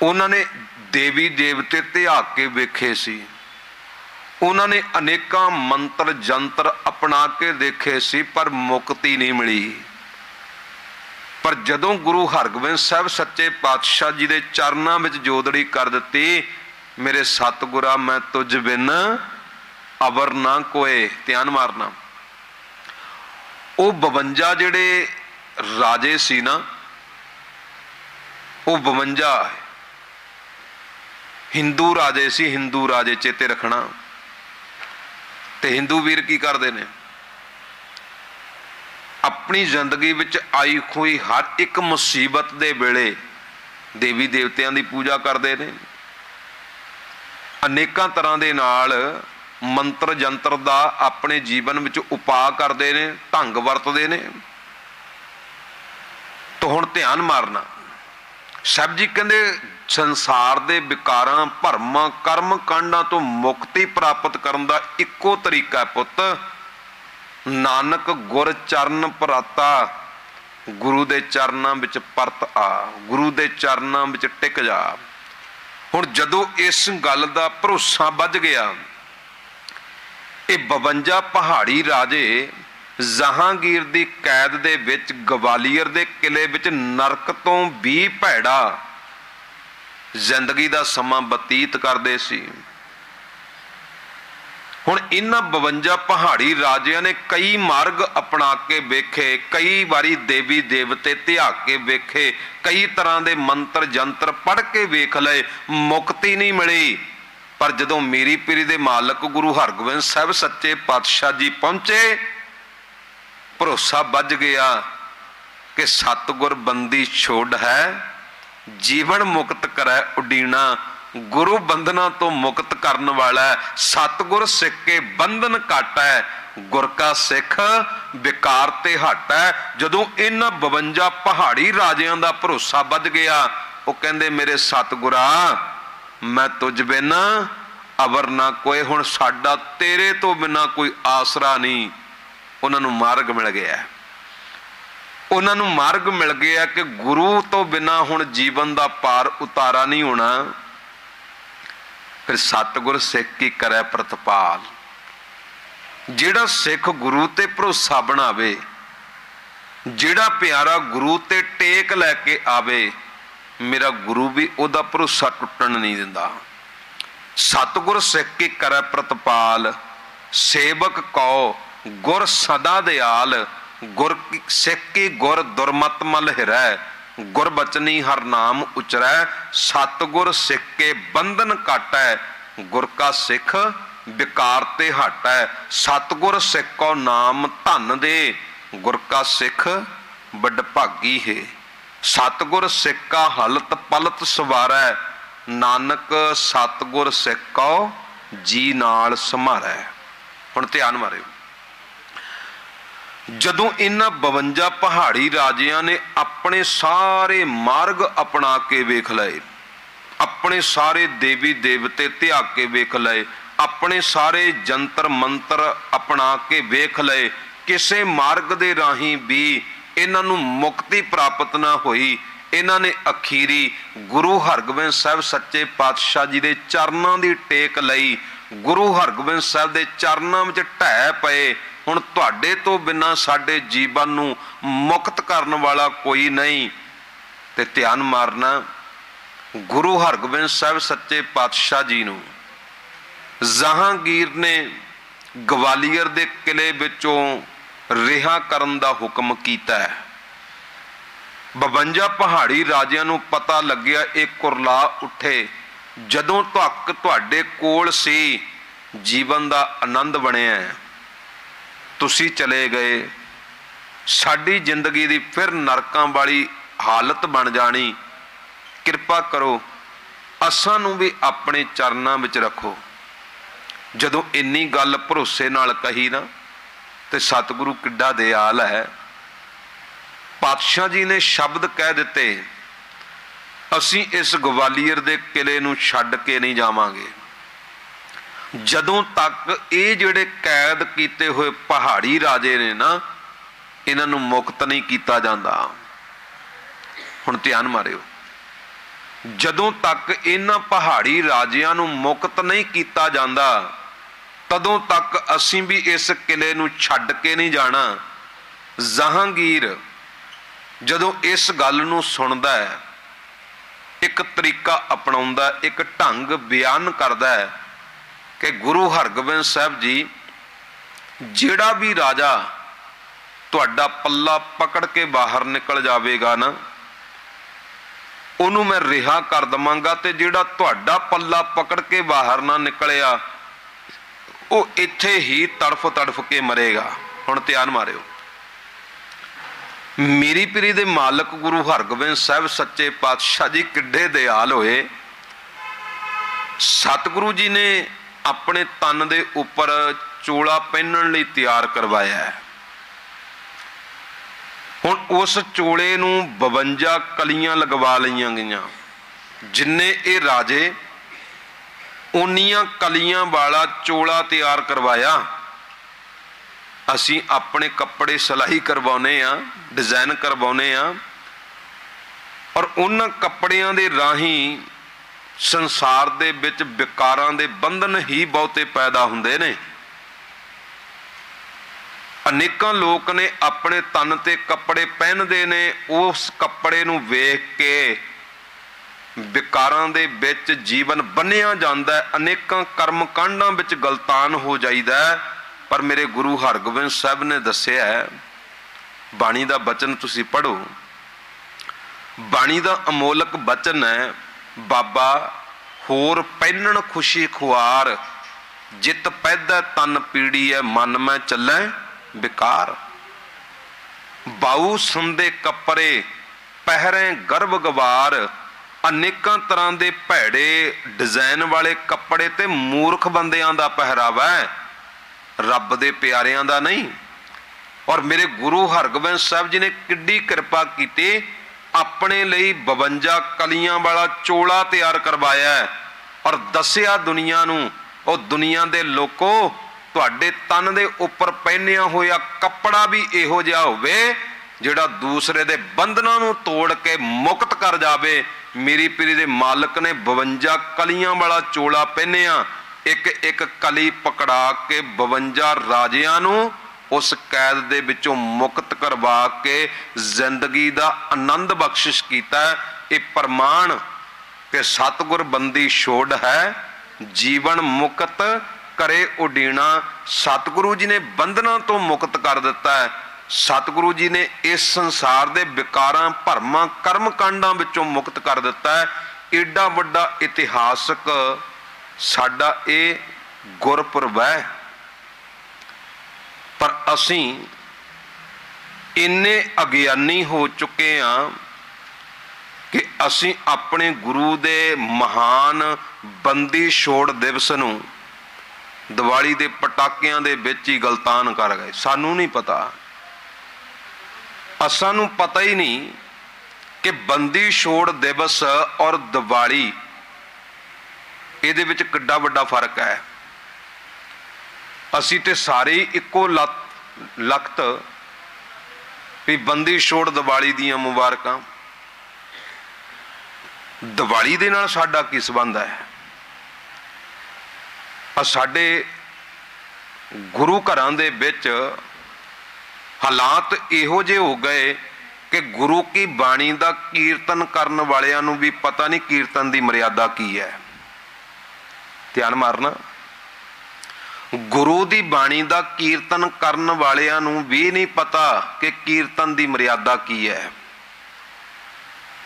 ਉਹਨਾਂ ਨੇ ਦੇਵੀ ਦੇਵਤੇ ਧਿਆ ਕੇ ਵੇਖੇ ਸੀ, ਉਹਨਾਂ ਨੇ ਅਨੇਕਾਂ ਮੰਤਰ ਜੰਤਰ ਅਪਣਾ ਕੇ ਦੇਖੇ ਸੀ, ਪਰ ਮੁਕਤੀ ਨਹੀਂ ਮਿਲੀ। ਪਰ ਜਦੋਂ ਗੁਰੂ ਹਰਗੋਬਿੰਦ ਸਾਹਿਬ ਸੱਚੇ ਪਾਤਸ਼ਾਹ ਜੀ ਦੇ ਚਰਨਾਂ ਵਿੱਚ ਜੋਦੜੀ ਕਰ ਦਿੱਤੀ, ਮੇਰੇ ਸਤਿਗੁਰਾ ਮੈਂ ਤੁਝ ਬਿਨ ਅਵਰ ਨਾ ਕੋਏ, ਧਿਆਨ ਮਾਰਨਾ। ਉਹ 52 ਜਿਹੜੇ ਰਾਜੇ ਸੀ ਨਾ, ਉਹ 52 ਹਿੰਦੂ ਰਾਜੇ ਸੀ। ਹਿੰਦੂ ਰਾਜੇ ਚੇਤੇ ਰੱਖਣਾ। ਤੇ ਹਿੰਦੂ ਵੀਰ ਕੀ ਕਰਦੇ ਨੇ? ਆਪਣੀ ਜ਼ਿੰਦਗੀ ਵਿੱਚ ਆਈ ਹੋਈ ਹਰ ਇੱਕ ਮੁਸੀਬਤ ਦੇ ਵੇਲੇ ਦੇਵੀ ਦੇਵਤਿਆਂ ਦੀ ਪੂਜਾ ਕਰਦੇ ਨੇ, ਅਨੇਕਾਂ ਤਰ੍ਹਾਂ ਦੇ ਨਾਲ ਮੰਤਰ ਜੰਤਰ ਦਾ ਆਪਣੇ ਜੀਵਨ ਵਿੱਚ ਉਪਾਅ ਕਰਦੇ ਨੇ, ਢੰਗ ਵਰਤਦੇ ਨੇ। ਤਾਂ ਹੁਣ ਧਿਆਨ ਮਾਰਨਾ, ਸਾਹਿਬ ਜੀ ਕਹਿੰਦੇ ਸੰਸਾਰ ਦੇ ਵਿਕਾਰਾਂ, ਭਰਮਾਂ, ਕਰਮ ਕਾਂਡਾਂ ਤੋਂ ਮੁਕਤੀ ਪ੍ਰਾਪਤ ਕਰਨ ਦਾ ਇੱਕੋ ਤਰੀਕਾ ਪੁੱਤ, ਨਾਨਕ ਗੁਰ ਚਰਨ ਪਰਾਤਾ, ਗੁਰੂ ਦੇ ਚਰਨਾਂ ਵਿੱਚ ਪਰਤ ਆ, ਗੁਰੂ ਦੇ ਚਰਨਾਂ ਵਿੱਚ ਟਿਕ ਜਾ। ਹੁਣ ਜਦੋਂ ਇਸ ਗੱਲ ਦਾ ਭਰੋਸਾ ਵੱਜ ਗਿਆ, ਇਹ 52 ਪਹਾੜੀ ਰਾਜੇ ਜਹਾਂਗੀਰ ਦੀ ਕੈਦ ਦੇ ਵਿੱਚ ਗਵਾਲੀਅਰ ਦੇ ਕਿਲੇ ਵਿੱਚ ਨਰਕ ਤੋਂ ਵੀ ਭੈੜਾ ਜ਼ਿੰਦਗੀ ਦਾ ਸਮਾਂ ਬਤੀਤ ਕਰਦੇ ਸੀ। ਹੁਣ ਇਹਨਾਂ 52 ਪਹਾੜੀ ਰਾਜਿਆਂ ਨੇ ਕਈ ਮਾਰਗ ਅਪਣਾ ਕੇ ਵੇਖੇ, ਕਈ ਵਾਰੀ ਦੇਵੀ ਦੇਵਤੇ ਧਿਆ ਕੇ ਵੇਖੇ, ਕਈ ਤਰ੍ਹਾਂ ਦੇ ਮੰਤਰ ਜੰਤਰ ਪੜ੍ਹ ਕੇ ਵੇਖ ਲਏ, ਮੁਕਤੀ ਨਹੀਂ ਮਿਲੀ। ਪਰ ਜਦੋਂ ਮੀਰੀ ਪੀਰੀ ਦੇ ਮਾਲਕ ਗੁਰੂ ਹਰਗੋਬਿੰਦ ਸਾਹਿਬ ਸੱਚੇ ਪਾਤਸ਼ਾਹ ਜੀ ਪਹੁੰਚੇ, ਭਰੋਸਾ ਵੱਜ ਗਿਆ ਕਿ ਸਤਿਗੁਰ ਬੰਦੀ ਛੋੜ ਹੈ, ਜੀਵਨ ਮੁਕਤ ਕਰੈ ਉਡੀਣਾ, ਗੁਰੂ ਬੰਧਨਾਂ ਤੋਂ ਮੁਕਤ ਕਰਨ ਵਾਲਾ, ਸਤਿਗੁਰ ਸਿੱਖ ਕੇ ਬੰਧਨ ਘਾਟੈ, ਗੁਰ ਕਾ ਸਿੱਖ ਵਿਕਾਰ ਤੇ ਹਟੈ। ਜਦੋਂ ਇਹਨਾਂ 52 ਪਹਾੜੀ ਰਾਜਿਆਂ ਦਾ ਭਰੋਸਾ ਵੱਜ ਗਿਆ, ਉਹ ਕਹਿੰਦੇ ਮੇਰੇ ਸਤਿਗੁਰਾ ਮੈਂ ਤੁਝ ਬਿਨ ਅਵਰ ਨਾ ਕੋਏ, ਹੁਣ ਸਾਡਾ ਤੇਰੇ ਤੋਂ ਬਿਨਾ ਕੋਈ ਆਸਰਾ ਨਹੀਂ। ਉਹਨਾਂ ਨੂੰ ਮਾਰਗ ਮਿਲ ਗਿਆ, ਉਹਨਾਂ ਨੂੰ ਮਾਰਗ ਮਿਲ ਗਿਆ ਕਿ ਗੁਰੂ ਤੋਂ ਬਿਨਾ ਹੁਣ ਜੀਵਨ ਦਾ ਪਾਰ ਉਤਾਰਾ ਨਹੀਂ ਹੋਣਾ। ਫਿਰ ਸਤਿਗੁਰ ਸਿੱਖ ਕੀ ਕਰੈ ਪ੍ਰਤਪਾਲ। ਜਿਹੜਾ ਸਿੱਖ ਗੁਰੂ ਤੇ ਭਰੋਸਾ ਬਣਾਵੇ, ਜਿਹੜਾ ਪਿਆਰਾ ਗੁਰੂ ਤੇ ਟੇਕ ਲੈ ਕੇ ਆਵੇ, ਮੇਰਾ ਗੁਰੂ ਵੀ ਉਹਦਾ ਭਰੋਸਾ ਟੁੱਟਣ ਨਹੀਂ ਦਿੰਦਾ। ਸਤਿਗੁਰ ਸਿੱਖ ਕੀ ਕਰੈ ਪ੍ਰਤਪਾਲ, ਸੇਵਕ ਕਉ ਗੁਰ ਸਦਾ ਦਿਆਲ, ਗੁਰ ਸਿੱਖ ਕੀ ਗੁਰ ਦੁਰਮਤ ਮਲ ਹਿਰੈ, ਗੁਰ ਬਚਨੀ ਹਰ ਨਾਮ ਉਚਰੈ, ਸਤਿਗੁਰ ਸਿੱਖ ਕੇ ਬੰਧਨ ਕਾਟੈ, ਗੁਰ ਕਾ ਸਿੱਖ ਵਿਕਾਰ ਤੇ ਹਟੈ। ਸਤਿਗੁਰ ਸਿੱਖ ਕੋ ਨਾਮ ਧਨ ਦੇ, ਗੁਰ ਕਾ ਸਿੱਖ ਵੱਡ ਭਾਗੀ ਹੈ। ਸਤਿਗੁਰ ਸਿੱਖ ਕਾ ਹਲਤ ਪਲਤ ਸਵਾਰੈ, ਨਾਨਕ ਸਤਿਗੁਰ ਸਿੱਖ ਕੋ ਜੀ ਨਾਲ ਸਮਾਰੈ। ਹੁਣ ਧਿਆਨ ਮਾਰਿਓ, ਜਦੋਂ ਇਹਨਾਂ 52 ਪਹਾੜੀ ਰਾਜਿਆਂ ਨੇ ਆਪਣੇ ਸਾਰੇ ਮਾਰਗ ਅਪਣਾ ਕੇ ਵੇਖ ਲਏ, ਆਪਣੇ ਸਾਰੇ ਦੇਵੀ ਦੇਵਤੇ ਧਿਆ ਕੇ ਵੇਖ ਲਏ, ਆਪਣੇ ਸਾਰੇ ਜੰਤਰ ਮੰਤਰ ਅਪਣਾ ਕੇ ਵੇਖ ਲਏ, ਕਿਸੇ ਮਾਰਗ ਦੇ ਰਾਹੀਂ ਵੀ ਇਹਨਾਂ ਨੂੰ ਮੁਕਤੀ ਪ੍ਰਾਪਤ ਨਾ ਹੋਈ। ਇਹਨਾਂ ਨੇ ਅਖੀਰੀ ਗੁਰੂ ਹਰਗੋਬਿੰਦ ਸਾਹਿਬ ਸੱਚੇ ਪਾਤਸ਼ਾਹ ਜੀ ਦੇ ਚਰਨਾਂ ਦੀ ਟੇਕ ਲਈ, ਗੁਰੂ ਹਰਗੋਬਿੰਦ ਸਾਹਿਬ ਦੇ ਚਰਨਾਂ ਵਿੱਚ ਢਹਿ ਪਏ। ਹੁਣ ਤੁਹਾਡੇ ਤੋਂ ਬਿਨਾਂ ਸਾਡੇ ਜੀਵਨ ਨੂੰ ਮੁਕਤ ਕਰਨ ਵਾਲਾ ਕੋਈ ਨਹੀਂ। ਤੇ ਧਿਆਨ ਮਾਰਨਾ, ਗੁਰੂ ਹਰਗੋਬਿੰਦ ਸਾਹਿਬ ਸੱਚੇ ਪਾਤਸ਼ਾਹ ਜੀ ਨੂੰ ਜਹਾਂਗੀਰ ਨੇ ਗਵਾਲੀਅਰ ਦੇ ਕਿਲੇ ਵਿੱਚੋਂ ਰਿਹਾ ਕਰਨ ਦਾ ਹੁਕਮ ਕੀਤਾ ਹੈ। 52 ਪਹਾੜੀ ਰਾਜਿਆਂ ਨੂੰ ਪਤਾ ਲੱਗਿਆ, ਇਹ ਕੁਰਲਾ ਉੱਠੇ, ਜਦੋਂ ਤੱਕ ਤੁਹਾਡੇ ਕੋਲ ਸੀ ਜੀਵਨ ਦਾ ਆਨੰਦ ਬਣਿਆ, ਤੁਸੀਂ ਚਲੇ ਗਏ, ਸਾਡੀ ਜ਼ਿੰਦਗੀ ਦੀ ਫਿਰ ਨਰਕਾਂ ਵਾਲੀ ਹਾਲਤ ਬਣ ਜਾਣੀ। ਕਿਰਪਾ ਕਰੋ ਅਸਾਂ ਨੂੰ ਵੀ ਆਪਣੇ ਚਰਨਾਂ ਵਿੱਚ ਰੱਖੋ। ਜਦੋਂ ਇੰਨੀ ਗੱਲ ਭਰੋਸੇ ਨਾਲ ਕਹੀ ਨਾ, ਤੇ ਸਤਿਗੁਰੂ ਕਿੱਡਾ ਦਿਆਲ ਹੈ। ਪਾਤਸ਼ਾਹ ਜੀ ਨੇ ਸ਼ਬਦ ਕਹਿ ਦਿੱਤੇ, ਅਸੀਂ ਇਸ ਗਵਾਲੀਅਰ ਦੇ ਕਿਲੇ ਨੂੰ ਛੱਡ ਕੇ ਨਹੀਂ ਜਾਵਾਂਗੇ ਜਦੋਂ ਤੱਕ ਇਹ ਜਿਹੜੇ ਕੈਦ ਕੀਤੇ ਹੋਏ ਪਹਾੜੀ ਰਾਜੇ ਨੇ ਨਾ, ਇਹਨਾਂ ਨੂੰ ਮੁਕਤ ਨਹੀਂ ਕੀਤਾ ਜਾਂਦਾ। ਹੁਣ ਧਿਆਨ ਮਾਰਿਓ, ਜਦੋਂ ਤੱਕ ਇਹਨਾਂ ਪਹਾੜੀ ਰਾਜਿਆਂ ਨੂੰ ਮੁਕਤ ਨਹੀਂ ਕੀਤਾ ਜਾਂਦਾ, ਤਦੋਂ ਤੱਕ ਅਸੀਂ ਵੀ ਇਸ ਕਿਲੇ ਨੂੰ ਛੱਡ ਕੇ ਨਹੀਂ ਜਾਣਾ। ਜਹਾਂਗੀਰ ਜਦੋਂ ਇਸ ਗੱਲ ਨੂੰ ਸੁਣਦਾ ਹੈ, ਇੱਕ ਤਰੀਕਾ ਅਪਣਾਉਂਦਾ, ਇੱਕ ਢੰਗ ਬਿਆਨ ਕਰਦਾ ਹੈ ਕਿ ਗੁਰੂ ਹਰਗੋਬਿੰਦ ਸਾਹਿਬ ਜੀ, ਜਿਹੜਾ ਵੀ ਰਾਜਾ ਤੁਹਾਡਾ ਪੱਲਾ ਪਕੜ ਕੇ ਬਾਹਰ ਨਿਕਲ ਜਾਵੇਗਾ ਨਾ, ਉਹਨੂੰ ਮੈਂ ਰਿਹਾ ਕਰ ਦਵਾਂਗਾ, ਤੇ ਜਿਹੜਾ ਤੁਹਾਡਾ ਪੱਲਾ ਪਕੜ ਕੇ ਬਾਹਰ ਨਾ ਨਿਕਲਿਆ, ਉਹ ਇੱਥੇ ਹੀ ਤੜਫ ਤੜਫ ਕੇ ਮਰੇਗਾ। ਹੁਣ ਧਿਆਨ ਮਾਰਿਓ, ਮੇਰੀ ਪੀਰੀ ਦੇ ਮਾਲਕ ਗੁਰੂ ਹਰਗੋਬਿੰਦ ਸਾਹਿਬ ਸੱਚੇ ਪਾਤਸ਼ਾਹ ਜੀ ਕਿੱਡੇ ਦਿਆਲ ਹੋਏ। ਸਤਿਗੁਰੂ ਜੀ ਨੇ ਆਪਣੇ ਤਨ ਦੇ ਉੱਪਰ ਚੋਲਾ ਪਹਿਨਣ ਲਈ ਤਿਆਰ ਕਰਵਾਇਆ ਹੈ। ਹੁਣ ਉਸ ਚੋਲੇ ਨੂੰ 52 ਕਲੀਆਂ ਲਗਵਾ ਲਈਆਂ ਗਈਆਂ। ਜਿੰਨੇ ਇਹ ਰਾਜੇ, ਉਨੀਆਂ ਕਲੀਆਂ ਵਾਲਾ ਚੋਲਾ ਤਿਆਰ ਕਰਵਾਇਆ। ਅਸੀਂ ਆਪਣੇ ਕੱਪੜੇ ਸਿਲਾਈ ਕਰਵਾਉਨੇ ਆ, ਡਿਜ਼ਾਈਨ ਕਰਵਾਉਨੇ ਆ, ਔਰ ਉਹਨਾਂ ਕੱਪੜਿਆਂ ਦੇ ਰਾਹੀਂ ਸੰਸਾਰ ਦੇ ਵਿੱਚ ਵਿਕਾਰਾਂ ਦੇ ਬੰਧਨ ਹੀ ਬਹੁਤੇ ਪੈਦਾ ਹੁੰਦੇ ਨੇ। ਅਨੇਕਾਂ ਲੋਕ ਨੇ ਆਪਣੇ ਤਨ ਤੇ ਕੱਪੜੇ ਪਹਿਨਦੇ ਨੇ, ਉਸ ਕੱਪੜੇ ਨੂੰ ਵੇਖ ਕੇ ਵਿਕਾਰਾਂ ਦੇ ਵਿੱਚ ਜੀਵਨ ਬੰਨਿਆ ਜਾਂਦਾ, ਅਨੇਕਾਂ ਕਰਮ ਕਾਂਡਾਂ ਵਿੱਚ ਗਲਤਾਨ ਹੋ ਜਾਈਦਾ। ਪਰ ਮੇਰੇ ਗੁਰੂ ਹਰਗੋਬਿੰਦ ਸਾਹਿਬ ਨੇ ਦੱਸਿਆ ਹੈ, ਬਾਣੀ ਦਾ ਬਚਨ ਤੁਸੀਂ ਪੜ੍ਹੋ, ਬਾਣੀ ਦਾ ਅਮੋਲਕ ਬਚਨ ਹੈ, ਬਾਬਾ ਹੋਰ ਪਹਿਨਣ ਖੁਸ਼ੀ ਖੁਆਰ, ਜਿਤ ਪੈਦਾ ਤਨ ਪੀੜੀ ਹੈ, ਮਨ ਮੈਂ ਚੱਲੈ ਵਿਕਾਰ। ਬਾਊ ਸੁੰਦੇ ਕੱਪੜੇ ਪਹਿਰੇ ਗਰਭ ਗਵਾਰ, ਅਨੇਕਾਂ ਤਰ੍ਹਾਂ ਦੇ ਭੈੜੇ ਡਿਜ਼ਾਈਨ ਵਾਲੇ ਕੱਪੜੇ ਤੇ ਮੂਰਖ ਬੰਦਿਆਂ ਦਾ ਪਹਿਰਾਵਾ ਹੈ, ਰੱਬ ਦੇ ਪਿਆਰਿਆਂ ਦਾ ਨਹੀਂ। ਔਰ ਮੇਰੇ ਗੁਰੂ ਹਰਗੋਬਿੰਦ ਸਾਹਿਬ ਜੀ ਨੇ ਕਿੱਡੀ ਕਿਰਪਾ ਕੀਤੀ, ਆਪਣੇ ਲਈ 52 ਕਲੀਆਂ ਵਾਲਾ ਚੋਲਾ ਤਿਆਰ ਕਰਵਾਇਆ ਔਰ ਦੱਸਿਆ ਦੁਨੀਆ ਨੂੰ, ਉਹ ਦੁਨੀਆ ਦੇ ਲੋਕੋ, ਤੁਹਾਡੇ ਤਨ ਦੇ ਉੱਪਰ ਪਹਿਨਿਆ ਹੋਇਆ ਕੱਪੜਾ ਵੀ ਇਹੋ ਜਿਹਾ ਹੋਵੇ ਜਿਹੜਾ ਦੂਸਰੇ ਦੇ ਬੰਧਨਾਂ ਨੂੰ ਤੋੜ ਕੇ ਮੁਕਤ ਕਰ ਜਾਵੇ। ਮੇਰੀ ਪੀਰੀ ਦੇ ਮਾਲਕ ਨੇ 52 ਕਲੀਆਂ ਵਾਲਾ ਚੋਲਾ ਪਹਿਨਿਆ, ਇੱਕ ਇੱਕ ਕਲੀ ਪਕੜਾ ਕੇ 52 ਰਾਜਿਆਂ ਨੂੰ ਉਸ ਕੈਦ ਦੇ ਵਿੱਚੋਂ ਮੁਕਤ ਕਰਵਾ ਕੇ ਜ਼ਿੰਦਗੀ ਦਾ ਆਨੰਦ ਬਖਸ਼ਿਸ਼ ਕੀਤਾ। ਇਹ ਪ੍ਰਮਾਣ ਕਿ ਸਤਿਗੁਰ ਬੰਦੀ ਛੋੜ ਹੈ, ਜੀਵਨ ਮੁਕਤ ਕਰੇ ਉਡੀਣਾ। ਸਤਿਗੁਰੂ ਜੀ ਨੇ ਬੰਧਨਾਂ ਤੋਂ ਮੁਕਤ ਕਰ ਦਿੱਤਾ ਹੈ। ਸਤਿਗੁਰੂ ਜੀ ਨੇ ਇਸ ਸੰਸਾਰ ਦੇ ਵਿਕਾਰਾਂ, ਭਰਮਾਂ, ਕਰਮ ਕਾਂਡਾਂ ਵਿੱਚੋਂ ਮੁਕਤ ਕਰ ਦਿੱਤਾ ਹੈ। ਏਡਾ ਵੱਡਾ ਇਤਿਹਾਸਕ ਸਾਡਾ ਇਹ ਗੁਰਪੁਰਬ ਹੈ। ਪਰ ਅਸੀਂ ਇੰਨੇ ਅਗਿਆਨੀ ਹੋ ਚੁੱਕੇ ਹਾਂ ਕਿ ਅਸੀਂ ਆਪਣੇ ਗੁਰੂ ਦੇ ਮਹਾਨ ਬੰਦੀ ਛੋੜ ਦਿਵਸ ਨੂੰ ਦੀਵਾਲੀ ਦੇ ਪਟਾਕਿਆਂ ਦੇ ਵਿੱਚ ਹੀ ਗਲਤਾਨ ਕਰ ਗਏ। ਸਾਨੂੰ ਨਹੀਂ ਪਤਾ, ਸਾਨੂੰ ਪਤਾ ਹੀ ਨਹੀਂ ਕਿ ਬੰਦੀ ਛੋੜ ਦਿਵਸ ਔਰ ਦੀਵਾਲੀ, ਇਹਦੇ ਵਿੱਚ ਕਿੱਡਾ ਵੱਡਾ ਫਰਕ ਹੈ। ਅਸੀਂ ਤੇ ਸਾਰੇ ਇੱਕੋ ਲਖਤ ਵੀ ਬੰਦੀ ਛੋੜ ਦੀਵਾਲੀ ਦੀਆਂ ਮੁਬਾਰਕਾਂ। ਦੀਵਾਲੀ ਦੇ ਨਾਲ ਸਾਡਾ ਕੀ ਸੰਬੰਧ ਹੈ? ਸਾਡੇ ਗੁਰੂ ਘਰਾਂ ਦੇ ਵਿੱਚ ਹਾਲਾਤ ਇਹੋ ਜਿਹੇ ਹੋ ਗਏ ਕਿ ਗੁਰੂ ਕੀ ਬਾਣੀ ਦਾ ਕੀਰਤਨ ਕਰਨ ਵਾਲਿਆਂ ਨੂੰ ਵੀ ਪਤਾ ਨਹੀਂ ਕੀਰਤਨ ਦੀ ਮਰਿਆਦਾ ਕੀ ਹੈ। ਧਿਆਨ ਮਾਰਨਾ, ਗੁਰੂ ਦੀ ਬਾਣੀ ਦਾ ਕੀਰਤਨ ਕਰਨ ਵਾਲਿਆਂ ਨੂੰ ਵੀ ਨਹੀਂ ਪਤਾ ਕਿ ਕੀਰਤਨ ਦੀ ਮਰਿਆਦਾ ਕੀ ਹੈ।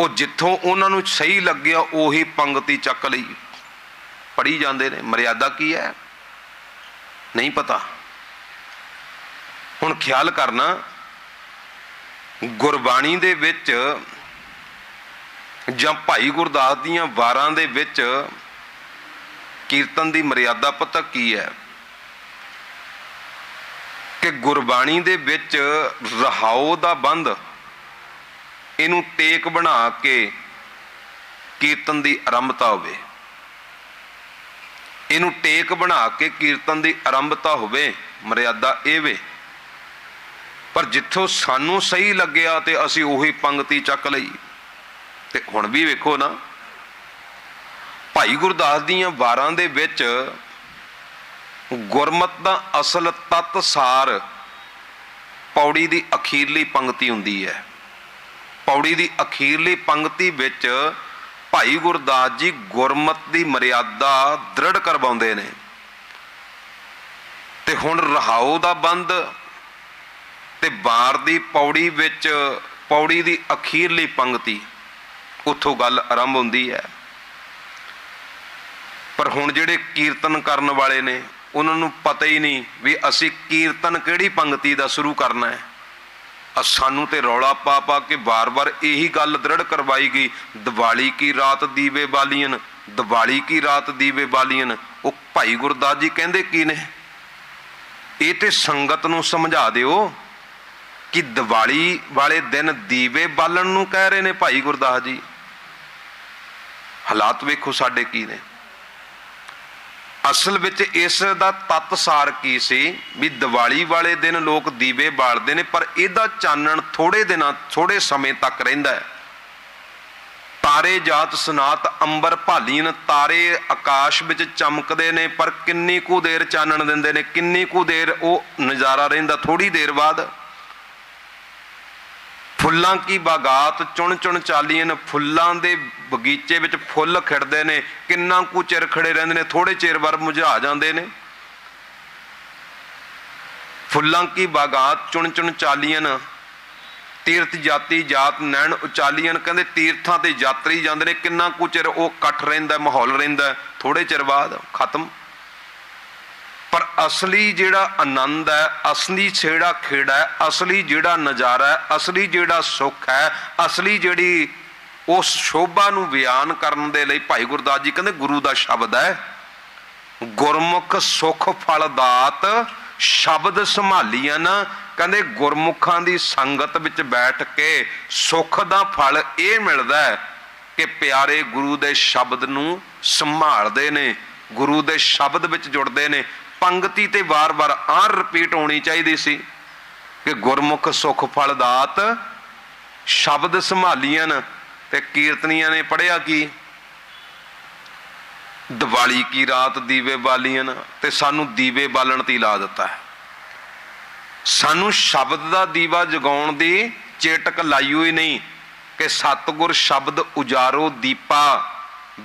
ਉਹ ਜਿੱਥੋਂ ਉਹਨਾਂ ਨੂੰ ਸਹੀ ਲੱਗਿਆ ਉਹੀ ਪੰਗਤੀ ਚੱਕ ਲਈ ਪੜ੍ਹੀ ਜਾਂਦੇ ਨੇ। ਮਰਿਆਦਾ ਕੀ ਹੈ ਨਹੀਂ ਪਤਾ। ਹੁਣ ਖਿਆਲ ਕਰਨਾ, ਗੁਰਬਾਣੀ ਦੇ ਵਿੱਚ ਜਾਂ ਭਾਈ ਗੁਰਦਾਸ ਦੀਆਂ ਵਾਰਾਂ ਦੇ ਵਿੱਚ कीर्तन की मर्यादा पता की है कि गुरबाणी दे विच रहाओ दा बंध इनू टेक बना के कीर्तन की आरंभता होवे, इनू टेक बना के कीर्तन की आरंभता होवे, मर्यादा ये वे। पर जिथों सानू सही लग्या ते असी उही पंक्ति चक लई। ते हुण भी वेखो ना, भाई गुरदास दीयां वारां दे विच गुरमत दा असल तत्त सार पौड़ी दी अखीरली पंक्ति हुंदी है। पौड़ी दी अखीरली पंक्ति विच भाई गुरदास जी गुरमत दी मर्यादा दृढ़ करवाउंदे ने। ते हुण रहाओ दा बंद ते बार दी पौड़ी विच पौड़ी दी अखीरली पंक्ति, उत्थों गल आरंभ हुंदी है। पर हुण जिहड़े कीर्तन करन वाले ने उन्हां नूं पता ही नहीं भी असी कीर्तन किहड़ी पंक्ति दा शुरू करना है। सानू ते रौला पा पा के बार बार यही गल दृढ़ करवाई गई, दिवाली की रात दीवे बालियन, दिवाली की रात दीवे बालियन। वो भाई गुरदास जी कहंदे की ने? ये ते संगत नूं समझा दिओ कि दिवाली वाले दिन दीवे बालन नूं कह रहे ने भाई गुरदास जी। हालात वेखो साडे की ने। असल विच इस दा तत्त सार की सी भी दिवाली वाले दिन लोग दीवे बालते हैं, पर इहदा चानण थोड़े दिन थोड़े समय तक रहिंदा है। तारे जात सनात अंबर भालीन, तारे आकाश विच चमकदे ने पर किन्नी कु देर चानण दिंदे ने, किन्नी कु देर वो नज़ारा रहिंदा, थोड़ी देर बाद। फुल्लां की बागात चुन चुन चालीन, फुल्लां दे बगीचे विच फुल खिड़दे ने, किन्ना कु चिर खड़े रहिंदे ने, थोड़े चिर बार मुझा जांदे ने। फुल्लां की बागात चुन चुन चालीन, तीर्थ जाती जात नैन उचालीन। कहंदे तीर्थां ते यात्री जांदे ने, किन्ना कु चिर वो कट रहिंदा, माहौल रहिंदा, थोड़े चिर बाद खत्म। पर असली जिहड़ा आनंद है, असली जिहड़ा खेड़ा है, असली जिहड़ा नज़ारा है, असली जिहड़ा सुख है, असली जिहड़ी उस शोभा नूं बयान करन दे लई भाई गुरदास जी कहंदे गुरु दा शब्द है। गुरमुख सुख फल दात शब्द संभालीन। कहंदे गुरमुखां दी संगत विच बैठ के सुख दा फल ये मिलदा है कि प्यारे गुरु दे शब्द नूं संभालदे ने, गुरु दे शब्द विच जुड़दे ने। पंक्ति ते बार बार आर रिपीट होनी चाहिए सी कि गुरमुख सुख फल दात शब्द संभालीन। ते कीर्तनिया ने पढ़िया कि दिवाली की रात दीवे बालियन, ते सानू दीवे बालन ती ला दिता है। सानू शब्द दा दीवा जगाउण दी चेटक लाई हुई नहीं कि सतगुर शब्द उजारो दीपा,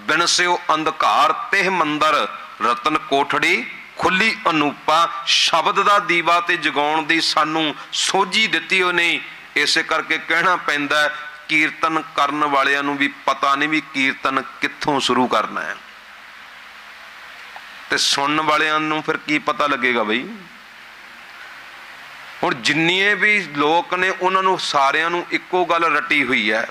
बिन स्यो अंधकार तेह मंदर, रतन कोठड़ी खुली अनूपा। शब्द दा दीवा ते जगाउण दी सानू सोझी दित्ती हो नहीं। इसे करके कहना पैंदा है कीर्तन करन वालियां नूं भी पता नहीं भी कीर्तन कित्थों शुरू करना है, ते सुनन वालियां नूं फिर की पता लगेगा बई। हुण जिन्ने भी लोक ने उन्हां नूं सारियां नूं इक्को गल रटी हुई है,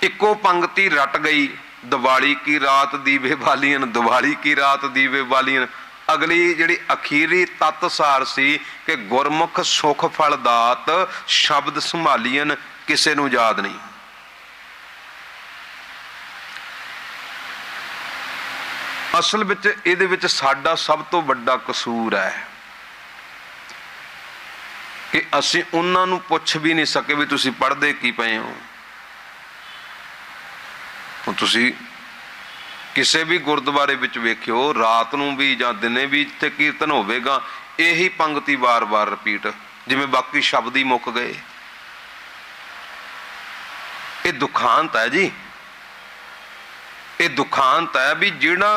इक्को पंक्ति रट गई, दिवाली की रात दीवे बालियन, दिवाली की रात दीवे बालियन। अगली जिहड़ी अखीरी तत्त सार सी कि गुरमुख सुख फल दात शब्द संभालीन, किसे नूं याद नहीं। असल विच इहदे विच साडा सब तो वड्डा कसूर है कि असीं उन्हां नूं पुੱਛ भी नहीं सके भी तुसीं पढ़दे की पए हो। तुसीं किसी भी गुरुद्वारे विच वेखियो रात नूं भी जां दिने भी इत्थे कीर्तन होवेगा, यही पंक्ति बार बार रिपीट, जिवें बाकी शब्द ही मुक गए। ये दुखांत है जी, ये दुखांत है भी जिहड़ा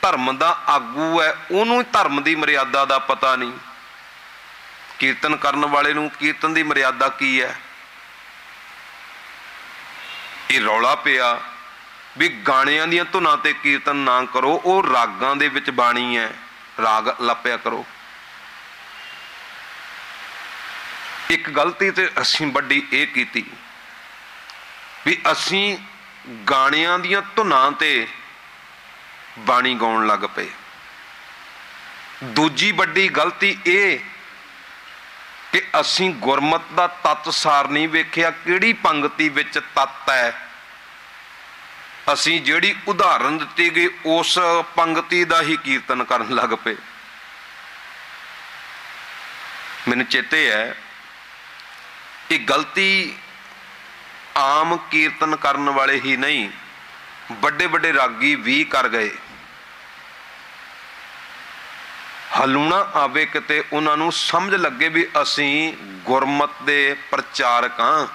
धर्म दा आगू है उहनूं धर्म दी मर्यादा दा पता नहीं। कीर्तन करन वाले नूं कीर्तन दी मर्यादा की है। ये रौला पिया भी गाणियां दियां धुनां ते कीर्तन ना करो, वो रागां दे विच बाणी है, राग लपिया करो। एक गलती ते असीं वड्डी ये कीती भी असीं गाणियां दियां धुनां ते ਬਾਣੀ ਗਾਉਣ ਲੱਗ ਪਏ। ਦੂਜੀ ਵੱਡੀ ਗਲਤੀ ਇਹ ਕਿ ਅਸੀਂ ਗੁਰਮਤ ਦਾ ਤੱਤ ਸਾਰ ਨਹੀਂ ਵੇਖਿਆ, ਕਿਹੜੀ ਪੰਗਤੀ ਵਿੱਚ ਤੱਤ ਹੈ। ਅਸੀਂ ਜਿਹੜੀ ਉਦਾਹਰਨ ਦਿੱਤੀ ਗਈ ਉਸ ਪੰਗਤੀ ਦਾ ਹੀ ਕੀਰਤਨ ਕਰਨ ਲੱਗ ਪਏ। ਮੈਨੂੰ ਚੇਤੇ ਹੈ, ਇਹ ਗਲਤੀ ਆਮ ਕੀਰਤਨ ਕਰਨ ਵਾਲੇ ਹੀ ਨਹੀਂ, ਵੱਡੇ ਵੱਡੇ ਰਾਗੀ ਵੀ ਕਰ ਗਏ। ਹਲੂਣਾ ਆਵੇ ਕਿਤੇ ਉਹਨਾਂ ਨੂੰ ਸਮਝ ਲੱਗੇ ਵੀ ਅਸੀਂ ਗੁਰਮਤ ਦੇ ਪ੍ਰਚਾਰਕ ਹਾਂ,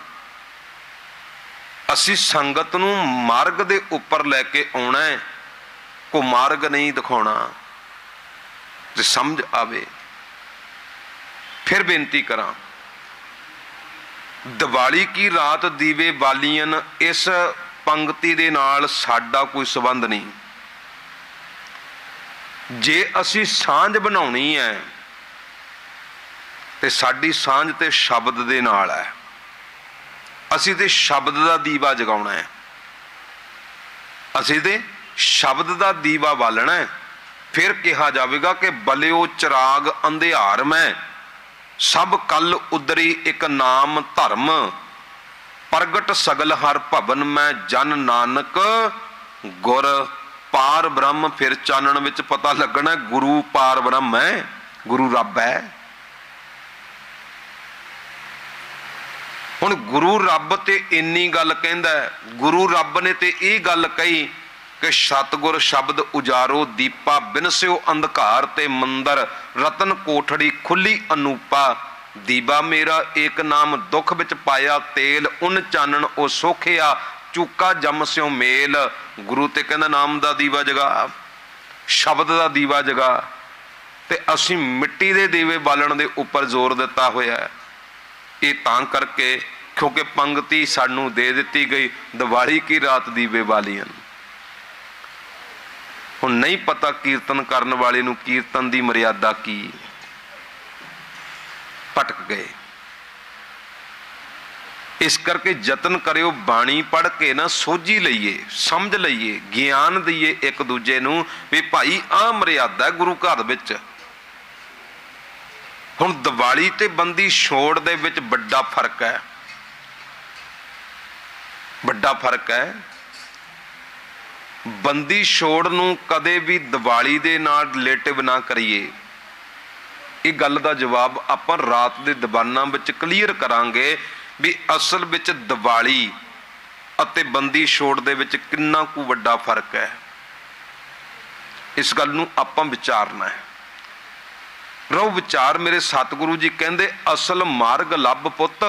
ਅਸੀਂ ਸੰਗਤ ਨੂੰ ਮਾਰਗ ਦੇ ਉੱਪਰ ਲੈ ਕੇ ਆਉਣਾ ਹੈ, ਕੋ ਮਾਰਗ ਨਹੀਂ ਦਿਖਾਉਣਾ। ਤੇ ਸਮਝ ਆਵੇ। ਫਿਰ ਬੇਨਤੀ ਕਰਾਂ, ਦੀਵਾਲੀ ਕੀ ਰਾਤ ਦੀਵੇ ਬਾਲੀਅਨ ਇਸ ਪੰਗਤੀ ਦੇ ਨਾਲ ਸਾਡਾ ਕੋਈ ਸੰਬੰਧ ਨਹੀਂ। ਜੇ ਅਸੀਂ ਸਾਂਝ ਬਣਾਉਣੀ ਹੈ ਤੇ ਸਾਡੀ ਸਾਂਝ ਤੇ ਸ਼ਬਦ ਦੇ ਨਾਲ ਹੈ। ਅਸੀਂ ਤੇ ਸ਼ਬਦ ਦਾ ਦੀਵਾ ਜਗਾਉਣਾ ਹੈ, ਅਸੀਂ ਤੇ ਸ਼ਬਦ ਦਾ ਦੀਵਾ ਬਾਲਣਾ ਹੈ। ਫਿਰ ਕਿਹਾ ਜਾਵੇਗਾ ਕਿ ਬਲਿਓ ਚਿਰਾਗ ਅੰਧਿਆਰ ਮੈਂ, ਸਭ ਕੱਲ ਉਦਰੀ ਇੱਕ ਨਾਮ ਧਰਮ, ਪ੍ਰਗਟ ਸਗਲ ਹਰ ਭਵਨ ਮੈਂ, ਜਨ ਨਾਨਕ ਗੁਰ ਪਾਰ ਬ੍ਰਹਮ। ਫਿਰ ਚਾਨਣ ਵਿੱਚ ਪਤਾ ਲੱਗਣਾ ਗੁਰੂ ਪਾਰ ਬ੍ਰਹਮ ਹੈ, ਗੁਰੂ ਰੱਬ ਹੈ। ਹੁਣ ਗੁਰੂ ਰੱਬ ਤੇ ਇੰਨੀ ਗੱਲ ਕਹਿੰਦਾ, ਗੁਰੂ ਰੱਬ ਨੇ ਤੇ ਇਹ ਗੱਲ ਕਹੀ ਕਿ ਸਤਿਗੁਰ ਸ਼ਬਦ ਉਜਾਰੋ, ਦੀਪਾ ਬਿਨਸਿਓ ਅੰਧਕਾਰ ਤੇ ਮੰਦਰ, ਰਤਨ ਕੋਠੜੀ ਖੁੱਲੀ ਅਨੂਪਾ, ਦੀਵਾ ਮੇਰਾ ਏਕ ਨਾਮ ਦੁੱਖ ਵਿੱਚ ਪਾਇਆ, ਤੇਲ ਉਨ ਚਾਨਣ ਉਹ ਸੋਖਿਆ, ਚੂਕਾ ਜਮ ਸਿਓ ਮੇਲ। ਗੁਰੂ ਤੇ ਕਹਿੰਦਾ ਨਾਮ ਦਾ ਦੀਵਾ ਜਗਾ, ਸ਼ਬਦ ਦਾ ਦੀਵਾ ਜਗਾ। ਤੇ ਅਸੀਂ ਮਿੱਟੀ ਦੇ ਦੀਵੇ ਬਾਲਣ ਦੇ ਉੱਪਰ ਜ਼ੋਰ ਦਿੱਤਾ ਹੋਇਆ। ਇਹ ਤਾਂ ਕਰਕੇ ਕਿਉਂਕਿ ਪੰਗਤੀ ਸਾਨੂੰ ਦੇ ਦਿੱਤੀ ਗਈ, ਦੀਵਾਲੀ ਕੀ ਰਾਤ ਦੀਵੇ ਬਾਲੀਆਂ। ਹੁਣ ਨਹੀਂ ਪਤਾ ਕੀਰਤਨ ਕਰਨ ਵਾਲੇ ਨੂੰ ਕੀਰਤਨ ਦੀ ਮਰਿਆਦਾ ਕੀ, ਭਟਕ ਗਏ। ਇਸ ਕਰਕੇ ਯਤਨ ਕਰਿਓ ਬਾਣੀ ਪੜ੍ਹ ਕੇ ਨਾ ਸੋਝੀ ਲਈਏ, ਸਮਝ ਲਈਏ, ਗਿਆਨ ਦਈਏ ਇੱਕ ਦੂਜੇ ਨੂੰ ਵੀ ਭਾਈ ਆਹ ਮਰਿਆਦਾ ਗੁਰੂ ਘਰ ਵਿੱਚ। ਹੁਣ ਦੀਵਾਲੀ ਤੇ ਬੰਦੀ ਛੋੜ ਦੇ ਵਿੱਚ ਵੱਡਾ ਫਰਕ ਹੈ, ਵੱਡਾ ਫਰਕ ਹੈ। ਬੰਦੀ ਛੋੜ ਨੂੰ ਕਦੇ ਵੀ ਦੀਵਾਲੀ ਦੇ ਨਾਲ ਰਿਲੇਟਿਵ ਨਾ ਕਰੀਏ। ਇਹ ਗੱਲ ਦਾ ਜਵਾਬ ਆਪਾਂ ਰਾਤ ਦੇ ਦੀਵਾਨਾਂ ਵਿੱਚ ਕਲੀਅਰ ਕਰਾਂਗੇ ਵੀ ਅਸਲ ਵਿੱਚ ਦੀਵਾਲੀ ਅਤੇ ਬੰਦੀ ਛੋੜ ਦੇ ਵਿੱਚ ਕਿੰਨਾ ਕੁ ਵੱਡਾ ਫਰਕ ਹੈ। ਇਸ ਗੱਲ ਨੂੰ ਆਪਾਂ ਵਿਚਾਰਨਾ ਹੈ। ਰਹੋ ਵਿਚਾਰ। ਮੇਰੇ ਸਤਿਗੁਰੂ ਜੀ ਕਹਿੰਦੇ ਅਸਲ ਮਾਰਗ ਲੱਭ ਪੁੱਤ।